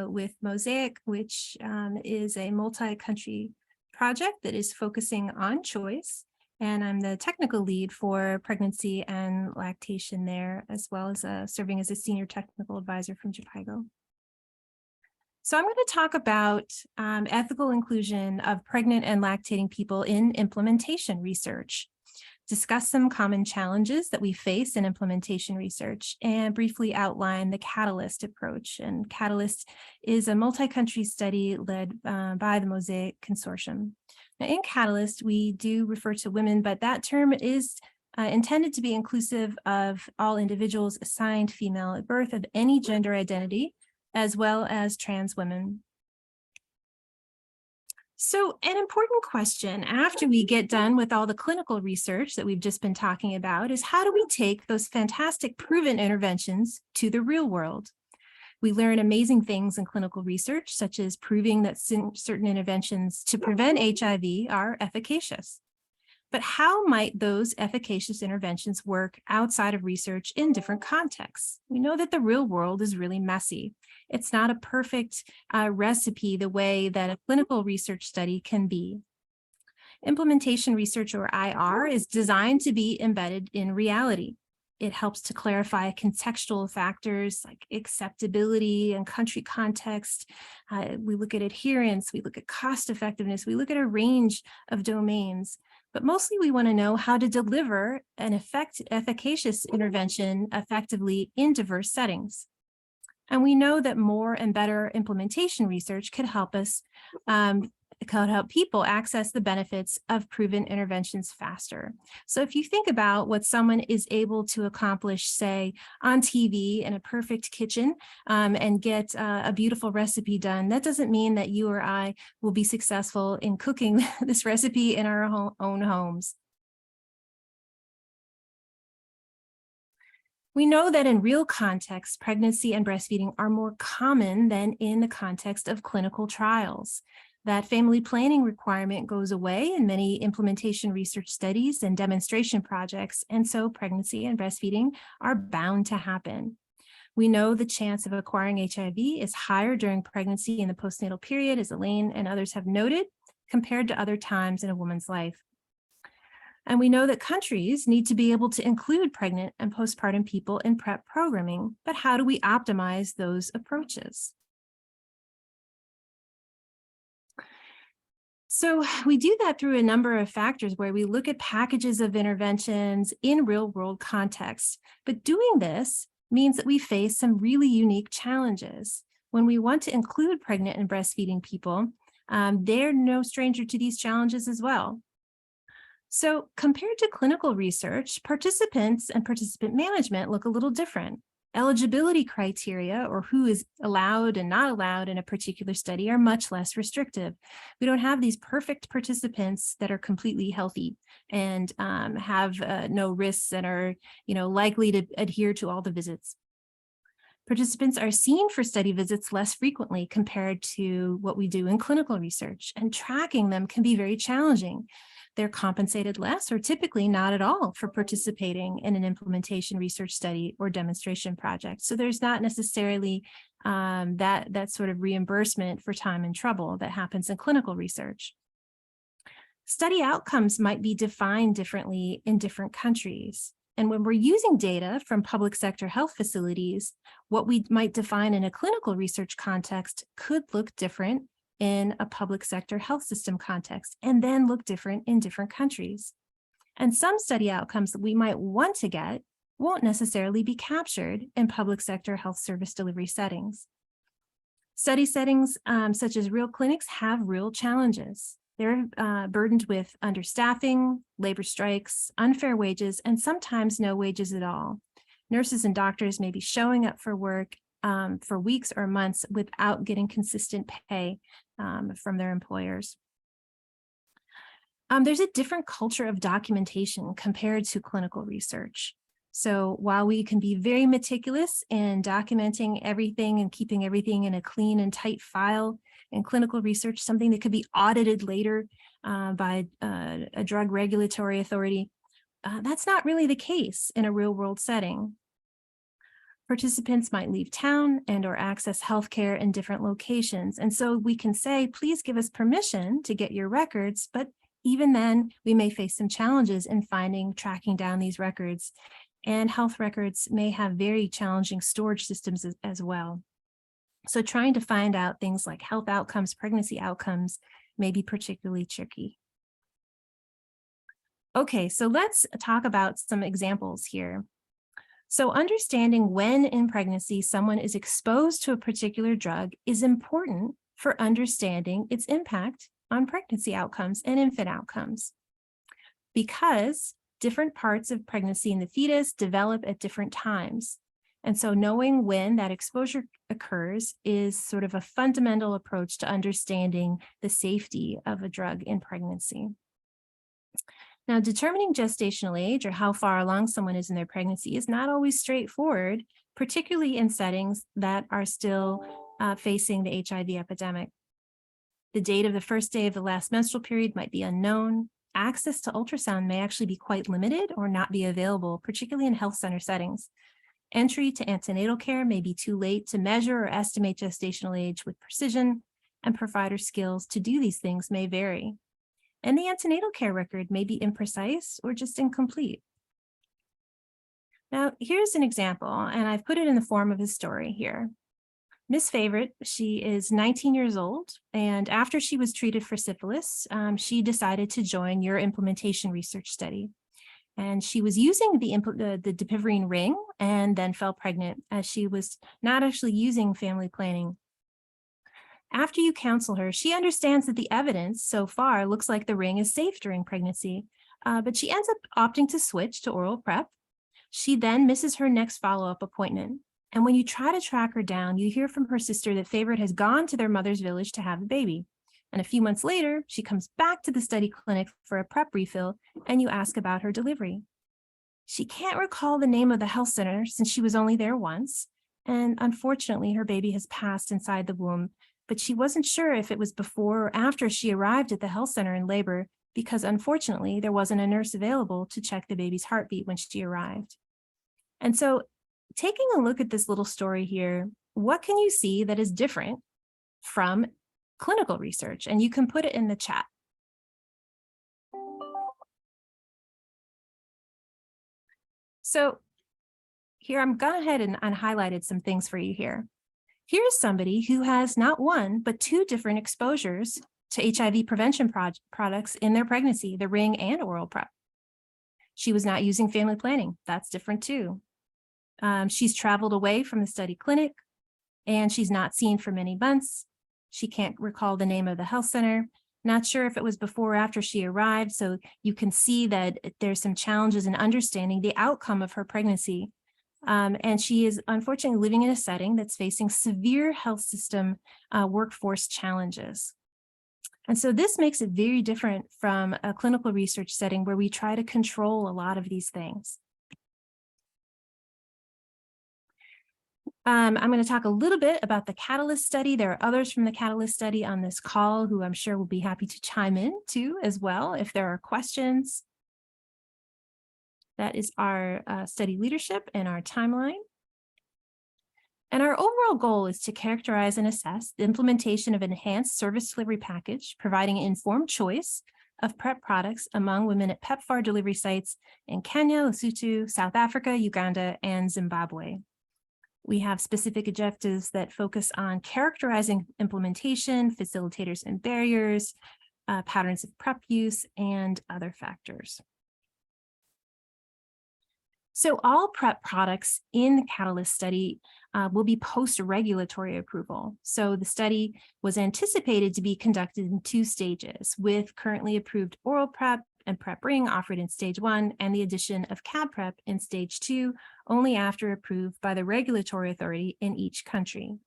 [SPEAKER 6] with Mosaic, which is a multi-country project that is focusing on choice. And I'm the technical lead for pregnancy and lactation there, as well as serving as a senior technical advisor from JPIGO. So I'm going to talk about ethical inclusion of pregnant and lactating people in implementation research, discuss some common challenges that we face in implementation research, and briefly outline the Catalyst approach. And Catalyst is a multi-country study led by the Mosaic Consortium. Now, in Catalyst, we do refer to women, but that term is intended to be inclusive of all individuals assigned female at birth of any gender identity, as well as trans women. So an important question after we get done with all the clinical research that we've just been talking about is, how do we take those fantastic proven interventions to the real world? We learn amazing things in clinical research, such as proving that certain interventions to prevent HIV are efficacious. But how might those efficacious interventions work outside of research in different contexts? We know that the real world is really messy. It's not a perfect recipe the way that a clinical research study can be. Implementation research, or IR, is designed to be embedded in reality. It helps to clarify contextual factors like acceptability and country context. We look at adherence, we look at cost effectiveness, we look at a range of domains. But mostly we want to know how to deliver an efficacious intervention effectively in diverse settings. And we know that more and better implementation research could help us, could help people access the benefits of proven interventions faster. So if you think about what someone is able to accomplish, say, on TV in a perfect kitchen and get a beautiful recipe done, that doesn't mean that you or I will be successful in cooking this recipe in our own homes. We know that in real context, pregnancy and breastfeeding are more common than in the context of clinical trials. That family planning requirement goes away in many implementation research studies and demonstration projects, and so pregnancy and breastfeeding are bound to happen. We know the chance of acquiring HIV is higher during pregnancy and the postnatal period, as Elaine and others have noted, compared to other times in a woman's life. And we know that countries need to be able to include pregnant and postpartum people in PrEP programming, but how do we optimize those approaches? So we do that through a number of factors where we look at packages of interventions in real world contexts. But doing this means that we face some really unique challenges. When we want to include pregnant and breastfeeding people, they're no stranger to these challenges as well. So compared to clinical research, participants and participant management look a little different. Eligibility criteria, or who is allowed and not allowed in a particular study, are much less restrictive. We don't have these perfect participants that are completely healthy and have no risks and are, likely to adhere to all the visits. Participants are seen for study visits less frequently compared to what we do in clinical research, and tracking them can be very challenging. They're compensated less or typically not at all for participating in an implementation research study or demonstration project. So there's not necessarily that sort of reimbursement for time and trouble that happens in clinical research. Study outcomes might be defined differently in different countries. And when we're using data from public sector health facilities, what we might define in a clinical research context could look different in a public sector health system context, and then look different in different countries. And some study outcomes that we might want to get won't necessarily be captured in public sector health service delivery settings. Study settings such as real clinics have real challenges. They're burdened with understaffing, labor strikes, unfair wages, and sometimes no wages at all. Nurses and doctors may be showing up for work for weeks or months without getting consistent pay from their employers. There's a different culture of documentation compared to clinical research. So while we can be very meticulous in documenting everything and keeping everything in a clean and tight file in clinical research, something that could be audited later by a drug regulatory authority, that's not really the case in a real world setting. Participants might leave town and or access healthcare in different locations. And so we can say, please give us permission to get your records, but even then we may face some challenges in tracking down these records. And health records may have very challenging storage systems as well. So trying to find out things like health outcomes, pregnancy outcomes may be particularly tricky. Okay, so let's talk about some examples here. So understanding when in pregnancy someone is exposed to a particular drug is important for understanding its impact on pregnancy outcomes and infant outcomes, because different parts of pregnancy in the fetus develop at different times. And so knowing when that exposure occurs is sort of a fundamental approach to understanding the safety of a drug in pregnancy. Now, determining gestational age, or how far along someone is in their pregnancy, is not always straightforward, particularly in settings that are still facing the HIV epidemic. The date of the first day of the last menstrual period might be unknown. Access to ultrasound may actually be quite limited or not be available, particularly in health center settings. Entry to antenatal care may be too late to measure or estimate gestational age with precision, and provider skills to do these things may vary. And the antenatal care record may be imprecise or just incomplete. Now, here's an example, and I've put it in the form of a story here. Miss Favorite, she is 19 years old, and after she was treated for syphilis, she decided to join your implementation research study. And she was using the dapivirine ring and then fell pregnant, as she was not actually using family planning. After you counsel her, she understands that the evidence so far looks like the ring is safe during pregnancy, but she ends up opting to switch to oral PrEP. She then misses her next follow-up appointment. And when you try to track her down, you hear from her sister that Favorite has gone to their mother's village to have a baby. And a few months later, she comes back to the study clinic for a PrEP refill, and you ask about her delivery. She can't recall the name of the health center since she was only there once. And unfortunately, her baby has passed inside the womb, but she wasn't sure if it was before or after she arrived at the health center in labor, because unfortunately, there wasn't a nurse available to check the baby's heartbeat when she arrived. And so taking a look at this little story here, what can you see that is different from clinical research? And you can put it in the chat. So here, I'm gone ahead and highlighted some things for you here. Here's somebody who has not one, but two different exposures to HIV prevention products in their pregnancy, the ring and oral PrEP. She was not using family planning. That's different too. She's traveled away from the study clinic, and she's not seen for many months. She can't recall the name of the health center. Not sure if it was before or after she arrived. So you can see that there's some challenges in understanding the outcome of her pregnancy. And she is unfortunately living in a setting that's facing severe health system workforce challenges. And so this makes it very different from a clinical research setting where we try to control a lot of these things. I'm going to talk a little bit about the Catalyst study. There are others from the Catalyst study on this call who I'm sure will be happy to chime in too as well if there are questions. That is our study leadership and our timeline. And our overall goal is to characterize and assess the implementation of an enhanced service delivery package, providing informed choice of PrEP products among women at PEPFAR delivery sites in Kenya, Lesotho, South Africa, Uganda, and Zimbabwe. We have specific objectives that focus on characterizing implementation, facilitators and barriers, patterns of PrEP use, and other factors. So all PrEP products in the Catalyst study will be post-regulatory approval. So the study was anticipated to be conducted in 2 stages, with currently approved oral PrEP and PrEP ring offered in stage 1, and the addition of CAB PrEP in stage 2, only after approved by the regulatory authority in each country.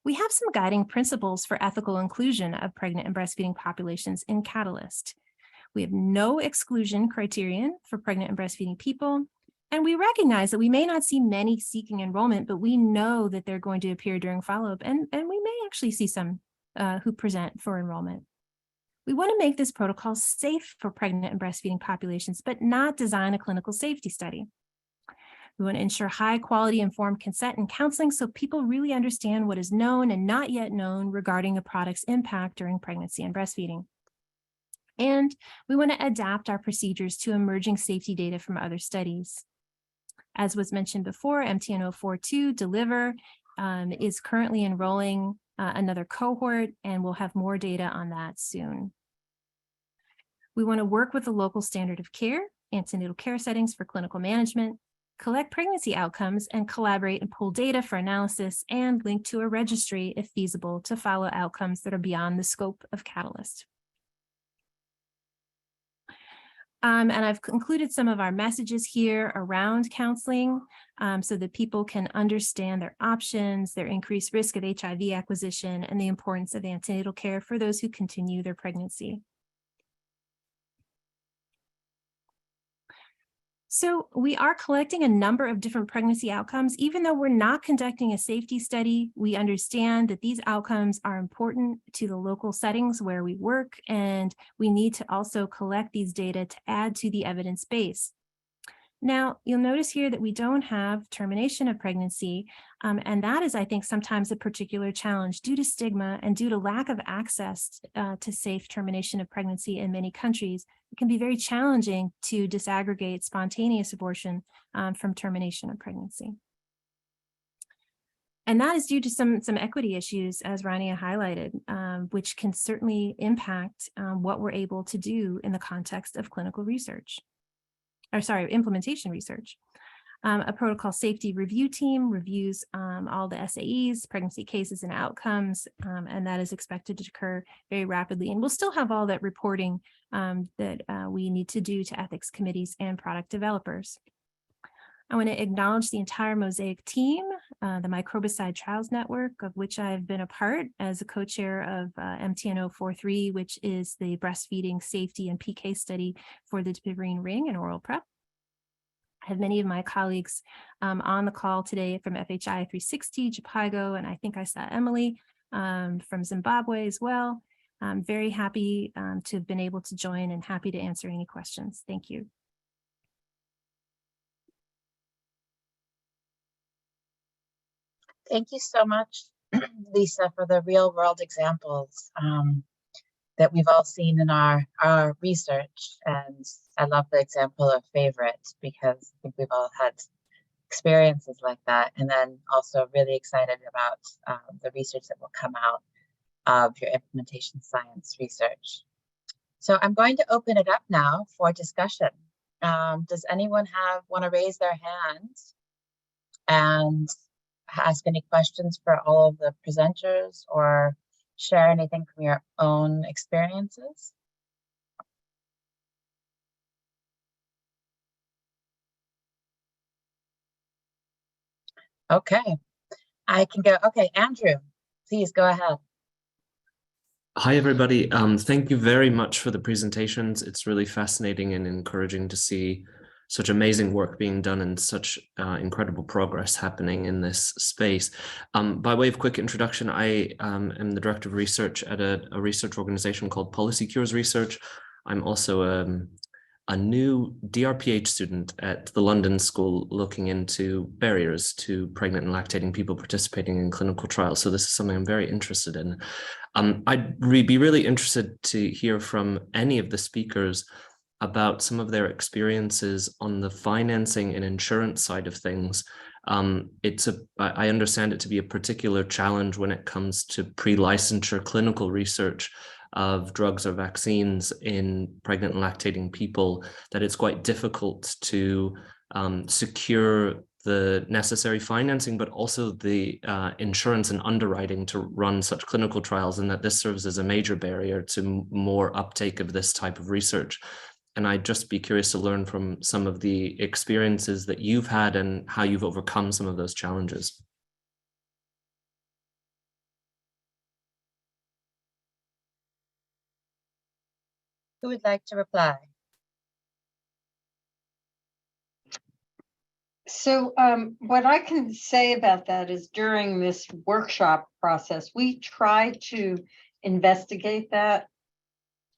[SPEAKER 6] We have some guiding principles for ethical inclusion of pregnant and breastfeeding populations in Catalyst. We have no exclusion criterion for pregnant and breastfeeding people. And we recognize that we may not see many seeking enrollment, but we know that they're going to appear during follow-up, and we may actually see some who present for enrollment. We want to make this protocol safe for pregnant and breastfeeding populations, but not design a clinical safety study. We want to ensure high quality informed consent and counseling so people really understand what is known and not yet known regarding a product's impact during pregnancy and breastfeeding. And we want to adapt our procedures to emerging safety data from other studies. As was mentioned before, MTN-042 DELIVER is currently enrolling another cohort, and we'll have more data on that soon. We want to work with the local standard of care, antenatal care settings for clinical management, collect pregnancy outcomes, and collaborate and pull data for analysis, and link to a registry if feasible to follow outcomes that are beyond the scope of Catalyst. And I've included some of our messages here around counseling so that people can understand their options, their increased risk of HIV acquisition, and the importance of antenatal care for those who continue their pregnancy. So we are collecting a number of different pregnancy outcomes. Even though we're not conducting a safety study, we understand that these outcomes are important to the local settings where we work, and we need to also collect these data to add to the evidence base. Now, you'll notice here that we don't have termination of pregnancy, and that is, I think, sometimes a particular challenge due to stigma and due to lack of access to safe termination of pregnancy in many countries. It can be very challenging to disaggregate spontaneous abortion from termination of pregnancy. And that is due to some equity issues, as Rania highlighted, which can certainly impact what we're able to do in the context of clinical research. Implementation research. A protocol safety review team reviews all the SAEs, pregnancy cases and outcomes, and that is expected to occur very rapidly. And we'll still have all that reporting that we need to do to ethics committees and product developers. I want to acknowledge the entire Mosaic team, the Microbicide Trials Network, of which I've been a part as a co-chair of MTN-043, which is the breastfeeding safety and PK study for the dapivirine ring and oral prep. I have many of my colleagues on the call today from FHI 360, JPIGO, and I think I saw Emily from Zimbabwe as well. I'm very happy to have been able to join and happy to answer any questions. Thank you.
[SPEAKER 2] Thank you so much, Lisa, for the real world examples that we've all seen in our research. And I love the example of favorite because I think we've all had experiences like that. And then also really excited about the research that will come out of your implementation science research. So I'm going to open it up now for discussion. Does anyone want to raise their hand and ask any questions for all of the presenters or share anything from your own experiences? Okay, I can go. Okay, Andrew, please go ahead.
[SPEAKER 7] Hi, everybody. Thank you very much for the presentations. It's really fascinating and encouraging to see such amazing work being done and such incredible progress happening in this space. By way of quick introduction, I am the director of research at a research organization called Policy Cures Research. I'm also a new DRPH student at the London School looking into barriers to pregnant and lactating people participating in clinical trials. So this is something I'm very interested in. I'd be really interested to hear from any of the speakers about some of their experiences on the financing and insurance side of things. I understand it to be a particular challenge when it comes to pre-licensure clinical research of drugs or vaccines in pregnant and lactating people, that it's quite difficult to secure the necessary financing, but also the insurance and underwriting to run such clinical trials, and that this serves as a major barrier to more uptake of this type of research. And I'd just be curious to learn from some of the experiences that you've had and how you've overcome some of those challenges.
[SPEAKER 2] Who would like to reply?
[SPEAKER 3] So what I can say about that is during this workshop process, we tried to investigate that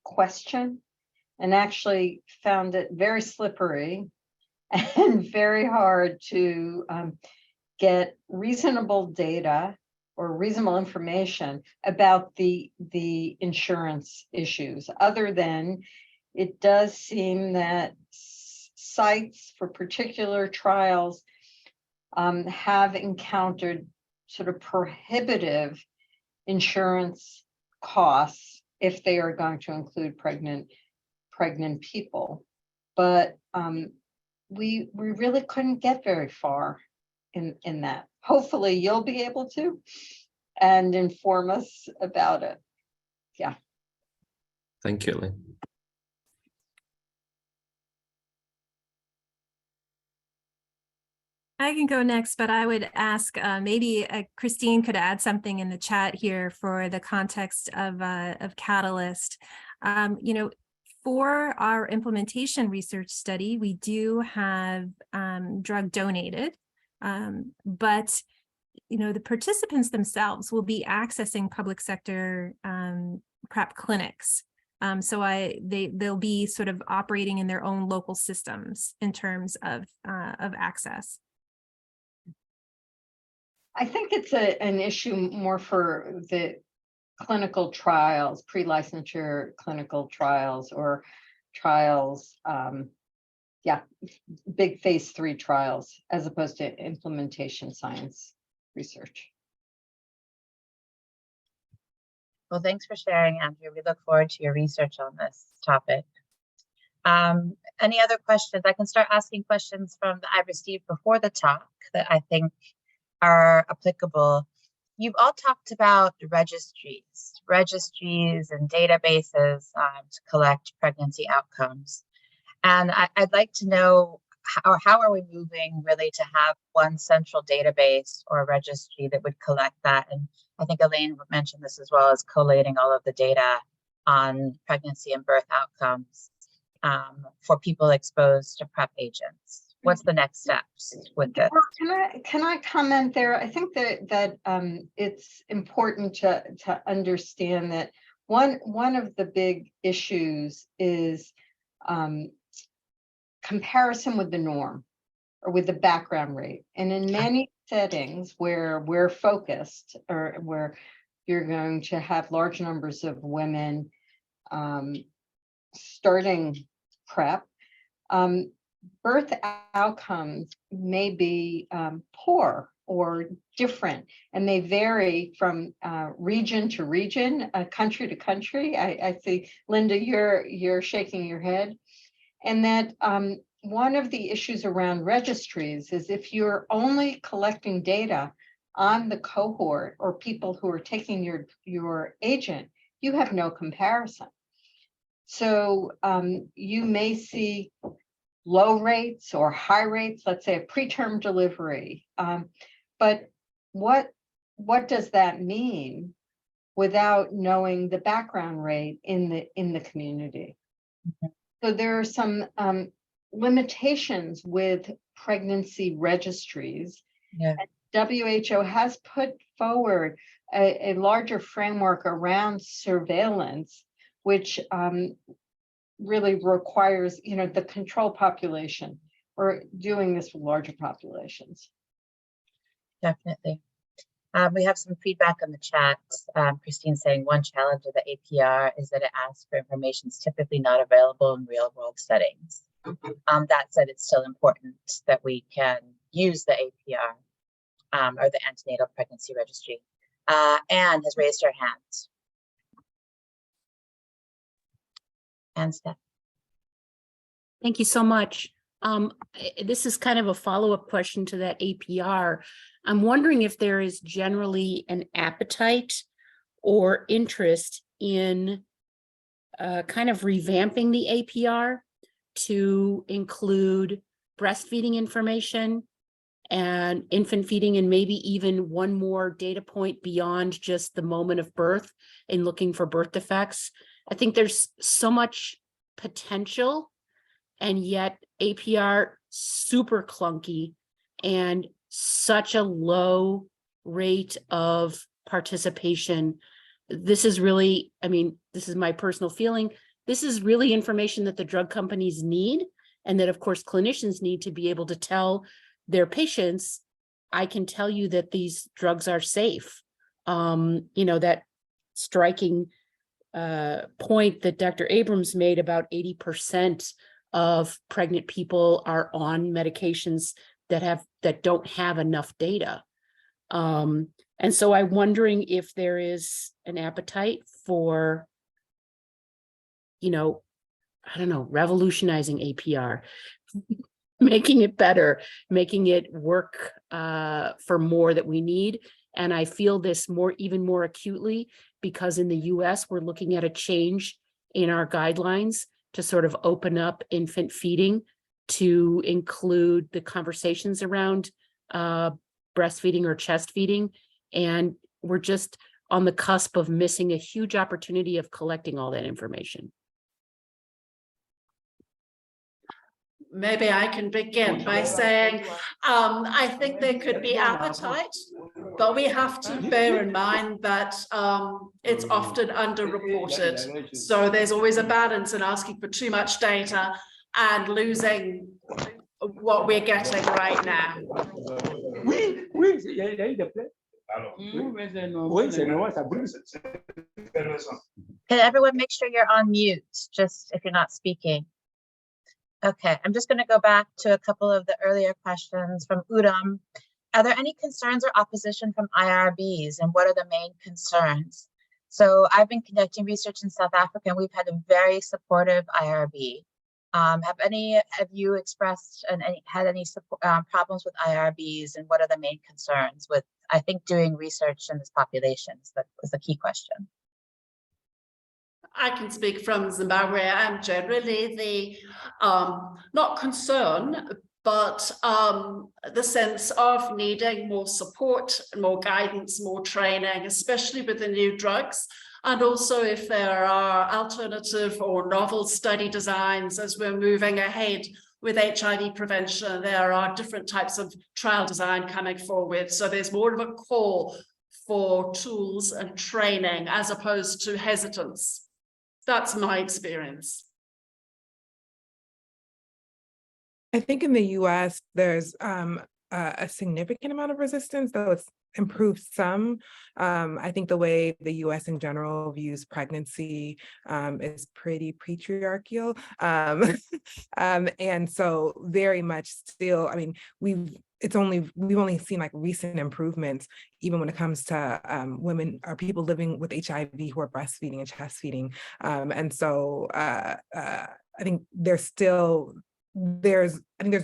[SPEAKER 3] question and actually found it very slippery and very hard to get reasonable data or reasonable information about the insurance issues, other than it does seem that sites for particular trials have encountered sort of prohibitive insurance costs if they are going to include pregnant people. But we really couldn't get very far in that. Hopefully you'll be able to and inform us about it. Yeah.
[SPEAKER 7] Thank you, Elaine.
[SPEAKER 6] I can go next, but I would ask maybe Christine could add something in the chat here for the context of Catalyst. You know, for our implementation research study, we do have drug donated, but you know, the participants themselves will be accessing public sector PrEP clinics. So they'll be sort of operating in their own local systems in terms of access.
[SPEAKER 3] I think it's an issue more for the clinical trials, pre-licensure clinical trials, or trials, big phase 3 trials, as opposed to implementation science research.
[SPEAKER 2] Well, thanks for sharing, Andrew. We look forward to your research on this topic. Any other questions? I can start asking questions that I received before the talk that I think are applicable. You've all talked about registries and databases to collect pregnancy outcomes. And I'd like to know how are we moving really to have one central database or registry that would collect that? And I think Elaine mentioned this as well, as collating all of the data on pregnancy and birth outcomes for people exposed to PrEP agents. What's the next steps with this?
[SPEAKER 3] Can I comment there? I think that it's important to understand that one of the big issues is comparison with the norm or with the background rate. And in many settings where we're focused, or where you're going to have large numbers of women starting PrEP, birth outcomes may be poor or different, and they vary from region to region, country to country. I see, Linda, you're shaking your head. And that one of the issues around registries is if you're only collecting data on the cohort or people who are taking your agent, you have no comparison. So you may see low rates or high rates, let's say a preterm delivery. But what does that mean without knowing the background rate in the community? Mm-hmm. So there are some limitations with pregnancy registries.
[SPEAKER 2] Yeah.
[SPEAKER 3] WHO has put forward a larger framework around surveillance, which really requires, the control population, or doing this with larger populations.
[SPEAKER 2] Definitely. We have some feedback on the chat. Christine saying one challenge of the APR is that it asks for information that's typically not available in real world settings. That said, it's still important that we can use the APR or the antenatal pregnancy registry. Anne has raised her hand. Anne Steph.
[SPEAKER 8] Thank you so much. This is kind of a follow-up question to that APR. I'm wondering if there is generally an appetite or interest in kind of revamping the APR to include breastfeeding information and infant feeding, and maybe even one more data point beyond just the moment of birth in looking for birth defects. I think there's so much potential, and yet APR super clunky and such a low rate of participation. This is really, I mean, this is my personal feeling. This is really information that the drug companies need, and that of course clinicians need to be able to tell their patients, I can tell you that these drugs are safe. You know, that striking point that Dr. Abrams made about 80% of pregnant people are on medications that don't have enough data. And so I'm wondering if there is an appetite for, you know, I don't know, revolutionizing APR, making it better, making it work for more that we need. And I feel this even more acutely because in the US, we're looking at a change in our guidelines to sort of open up infant feeding to include the conversations around breastfeeding or chest feeding. And we're just on the cusp of missing a huge opportunity of collecting all that information.
[SPEAKER 5] Maybe I can begin by saying, I think there could be appetite, but we have to bear in mind that it's often underreported. So there's always a balance in asking for too much data and losing what we're getting right now.
[SPEAKER 2] Can everyone make sure you're on mute, just if you're not speaking? Okay, I'm just going to go back to a couple of the earlier questions from Udom. Are there any concerns or opposition from IRBs, and what are the main concerns? So I've been conducting research in South Africa, and we've had a very supportive IRB. Have any of you expressed and had any problems with IRBs, and what are the main concerns with, I think, doing research in this population? That was the key question.
[SPEAKER 5] I can speak from Zimbabwe. I'm generally the, not concern, but the sense of needing more support, more guidance, more training, especially with the new drugs. And also if there are alternative or novel study designs as we're moving ahead with HIV prevention, there are different types of trial design coming forward. So there's more of a call for tools and training as opposed to hesitance. That's my experience.
[SPEAKER 4] I think in the US, there's a significant amount of resistance, though it's improved some. I think the way the US in general views pregnancy is pretty patriarchal. And so very much still, I mean, we've only seen like recent improvements, even when it comes to women or people living with HIV who are breastfeeding and chest feeding. And so I think there's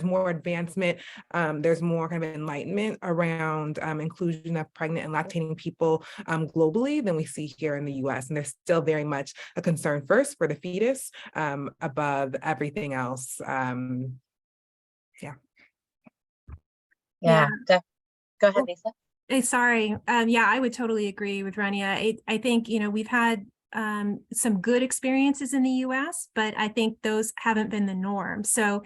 [SPEAKER 4] more advancement. There's more kind of enlightenment around inclusion of pregnant and lactating people globally than we see here in the US. And there's still very much a concern first for the fetus above everything else.
[SPEAKER 2] Yeah. Go ahead, Lisa.
[SPEAKER 6] Sorry. Yeah, I would totally agree with Rania. I think, you know, we've had some good experiences in the US, but I think those haven't been the norm. So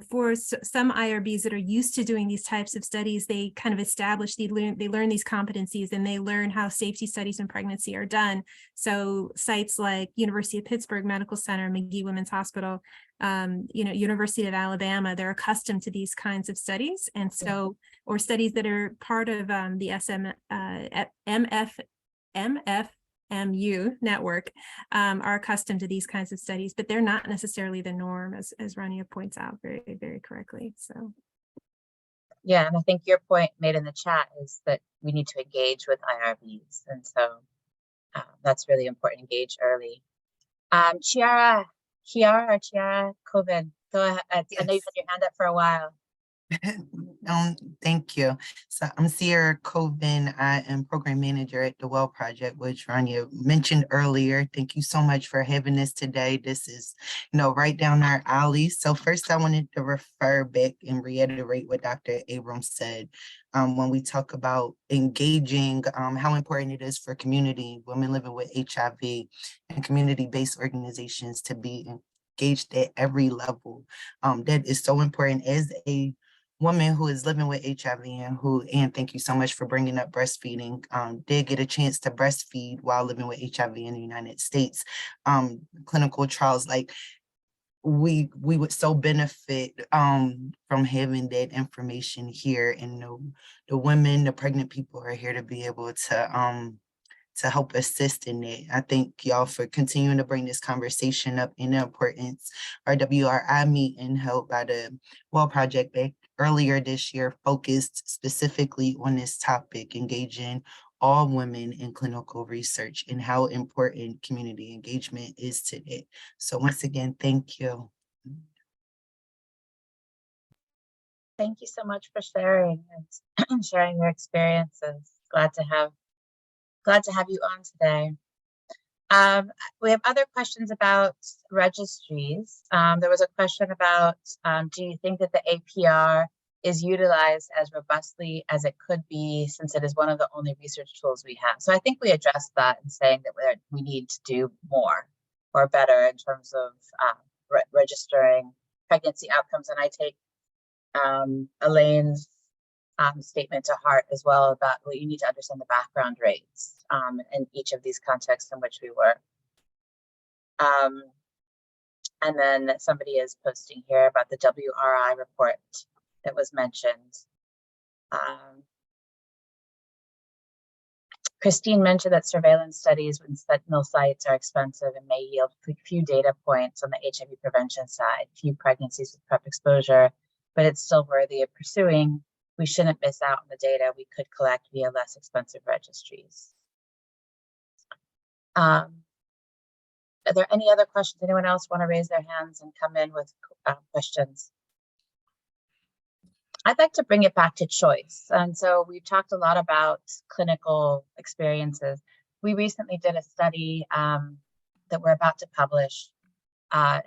[SPEAKER 6] for some IRBs that are used to doing these types of studies, they kind of establish, they learn these competencies, and they learn how safety studies in pregnancy are done. So sites like University of Pittsburgh Medical Center, McGee Women's Hospital, you know, University of Alabama, they're accustomed to these kinds of studies. And so, or studies that are part of the MFMU network are accustomed to these kinds of studies, but they're not necessarily the norm, as Rania points out very, very correctly. So,
[SPEAKER 2] yeah, and I think your point made in the chat is that we need to engage with IRBs, and so that's really important. Engage early. Chiara Coven, go ahead.
[SPEAKER 9] Yes.
[SPEAKER 2] I know you've had your hand up for a while.
[SPEAKER 9] Thank you. So I'm Sierra Coven. I am program manager at the Well Project, which Rania mentioned earlier. Thank you so much for having this today. This is, you know, right down our alley. So first I wanted to refer back and reiterate what Dr. Abrams said when we talk about engaging, how important it is for community, women living with HIV and community-based organizations to be engaged at every level. That is so important. As a woman who is living with HIV and thank you so much for bringing up breastfeeding, did get a chance to breastfeed while living with HIV in the United States. Clinical trials, like we would so benefit from having that information here, and the women, the pregnant people are here to be able to help assist in it. I thank y'all for continuing to bring this conversation up in the importance. Our WRI meeting held by the Well Project back earlier this year focused specifically on this topic, engaging all women in clinical research and how important community engagement is to it. So once again, thank you.
[SPEAKER 2] Thank you so much for sharing and sharing your experiences. Glad to have you on today. We have other questions about registries. There was a question about, do you think that the APR is utilized as robustly as it could be, since it is one of the only research tools we have? So I think we addressed that in saying that we need to do more or better in terms of registering pregnancy outcomes. And I take Elaine's statement to heart as well about, well, you need to understand the background rates in each of these contexts in which we work. And then somebody is posting here about the WRI report that was mentioned. Christine mentioned that surveillance studies with sentinel sites are expensive and may yield few data points on the HIV prevention side, few pregnancies with PrEP exposure, but it's still worthy of pursuing. We shouldn't miss out on the data we could collect via less expensive registries. Are there any other questions? Anyone else want to raise their hands and come in with questions? I'd like to bring it back to choice. And so we've talked a lot about clinical experiences. We recently did a study that we're about to publish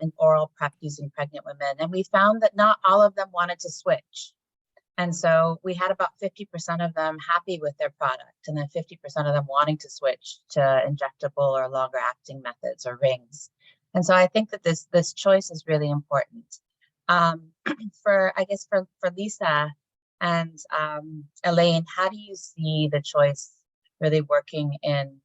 [SPEAKER 2] in oral PrEP using pregnant women. And we found that not all of them wanted to switch. And so we had about 50% of them happy with their product, and then 50% of them wanting to switch to injectable or longer acting methods or rings. And so I think that this choice is really important. For Lisa and Elaine, how do you see the choice really working in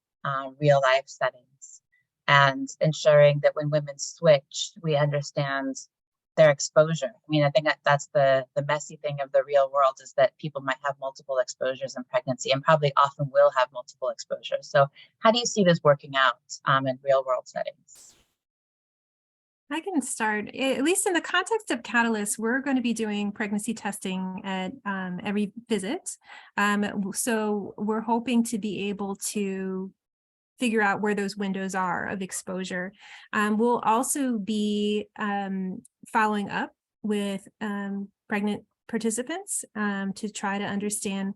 [SPEAKER 2] real life settings and ensuring that when women switch, we understand their exposure? I mean, I think that's the messy thing of the real world, is that people might have multiple exposures in pregnancy and probably often will have multiple exposures. So how do you see this working out in real world settings?
[SPEAKER 6] I can start, at least in the context of Catalyst, we're going to be doing pregnancy testing at every visit. So we're hoping to be able to figure out where those windows are of exposure. We'll also be following up with pregnant participants to try to understand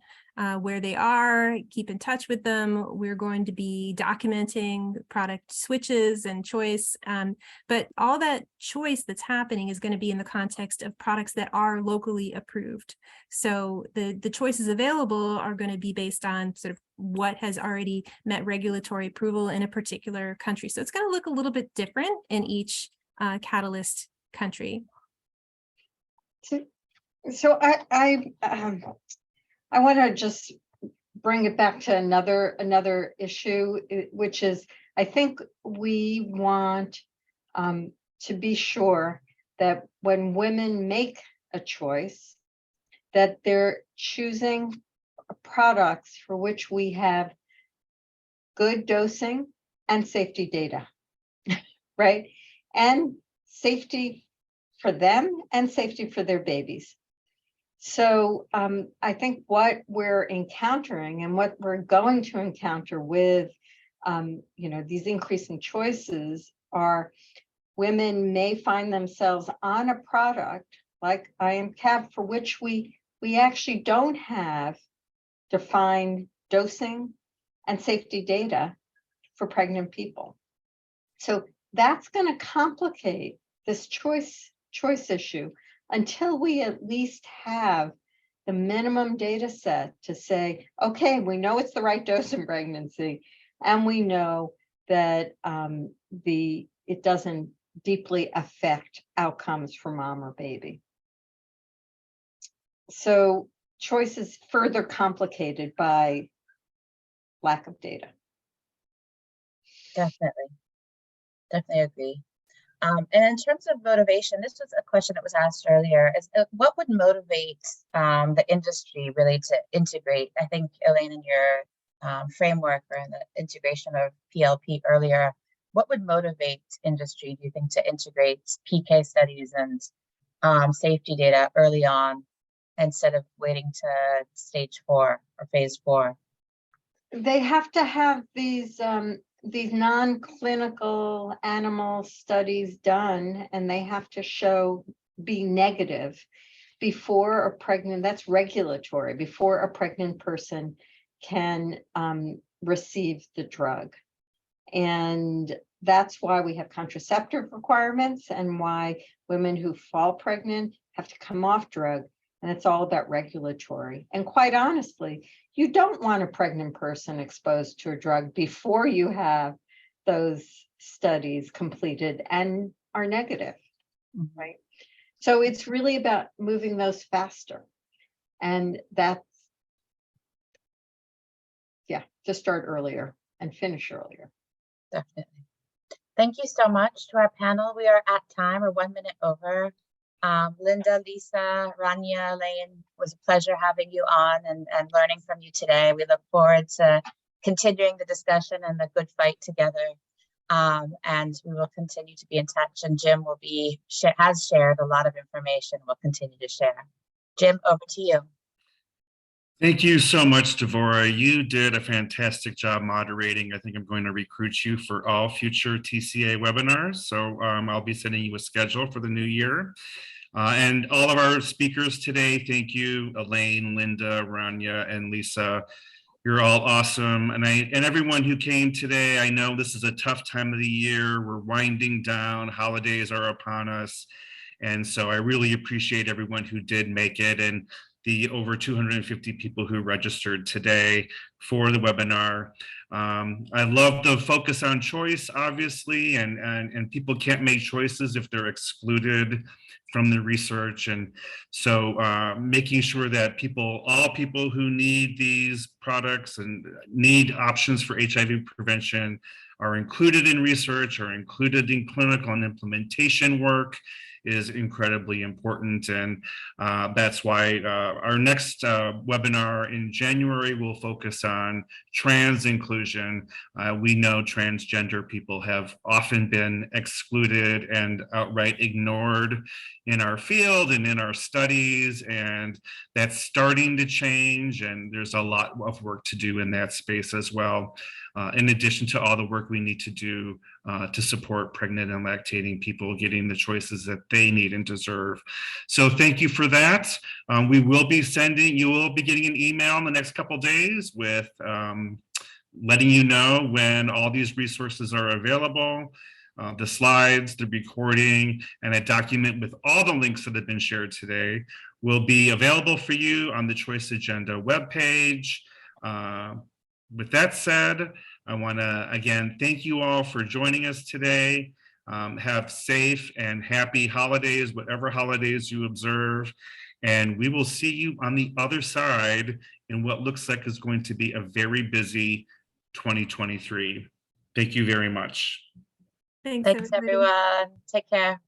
[SPEAKER 6] where they are, keep in touch with them. We're going to be documenting product switches and choice, but all that choice that's happening is going to be in the context of products that are locally approved. So the choices available are going to be based on sort of what has already met regulatory approval in a particular country. So it's going to look a little bit different in each Catalyst country.
[SPEAKER 3] So I want to just bring it back to another issue, which is, I think we want to be sure that when women make a choice, that they're choosing products for which we have good dosing and safety data, right? And safety for them and safety for their babies. So I think what we're encountering and what we're going to encounter with these increasing choices are women may find themselves on a product like IMCAP for which we actually don't have defined dosing and safety data for pregnant people. So that's going to complicate this choice issue until we at least have the minimum data set to say, okay, we know it's the right dose in pregnancy, and we know that it doesn't deeply affect outcomes for mom or baby. So choice is further complicated by lack of data.
[SPEAKER 2] Definitely. Definitely agree. And in terms of motivation, this was a question that was asked earlier, is what would motivate the industry really to integrate? I think, Elaine, in your framework or in the integration of PLP earlier, what would motivate industry, do you think, to integrate PK studies and safety data early on instead of waiting to stage 4 or phase 4?
[SPEAKER 3] They have to have these non-clinical animal studies done, and they have to be negative before a pregnant, that's regulatory, before a pregnant person can receive the drug. And that's why we have contraceptive requirements and why women who fall pregnant have to come off drug. And it's all about regulatory. And quite honestly, you don't want a pregnant person exposed to a drug before you have those studies completed and are negative, right? So it's really about moving those faster. And that's, yeah, just start earlier and finish earlier.
[SPEAKER 2] Definitely. Thank you so much to our panel. We are at time, or 1 minute over. Linda, Lisa, Rania, Elaine, it was a pleasure having you on and learning from you today. We look forward to continuing the discussion and the good fight together. And we will continue to be in touch. And Jim has shared a lot of information. We'll continue to share. Jim, over to you.
[SPEAKER 1] Thank you so much, Devora. You did a fantastic job moderating. I think I'm going to recruit you for all future TCA webinars. So I'll be sending you a schedule for the new year. And all of our speakers today, thank you, Elaine, Linda, Rania, and Lisa. You're all awesome. And everyone who came today, I know this is a tough time of the year. We're winding down, holidays are upon us. And so I really appreciate everyone who did make it, and the over 250 people who registered today for the webinar. I love the focus on choice, obviously, and people can't make choices if they're excluded from the research. And so making sure that all people who need these products and need options for HIV prevention are included in research, are included in clinical and implementation work is incredibly important. And that's why our next webinar in January will focus on trans inclusion. We know transgender people have often been excluded and outright ignored in our field and in our studies, and that's starting to change, and there's a lot of work to do in that space as well, in addition to all the work we need to do to support pregnant and lactating people getting the choices that they need and deserve. So thank you for that. You will be getting an email in the next couple of days with letting you know when all these resources are available, the slides, the recording, and a document with all the links that have been shared today will be available for you on the Choice Agenda webpage. With that said, I want to again thank you all for joining us today. Have safe and happy holidays, whatever holidays you observe. And we will see you on the other side in what looks like is going to be a very busy 2023. Thank you very much.
[SPEAKER 2] Thanks, everyone. Take care.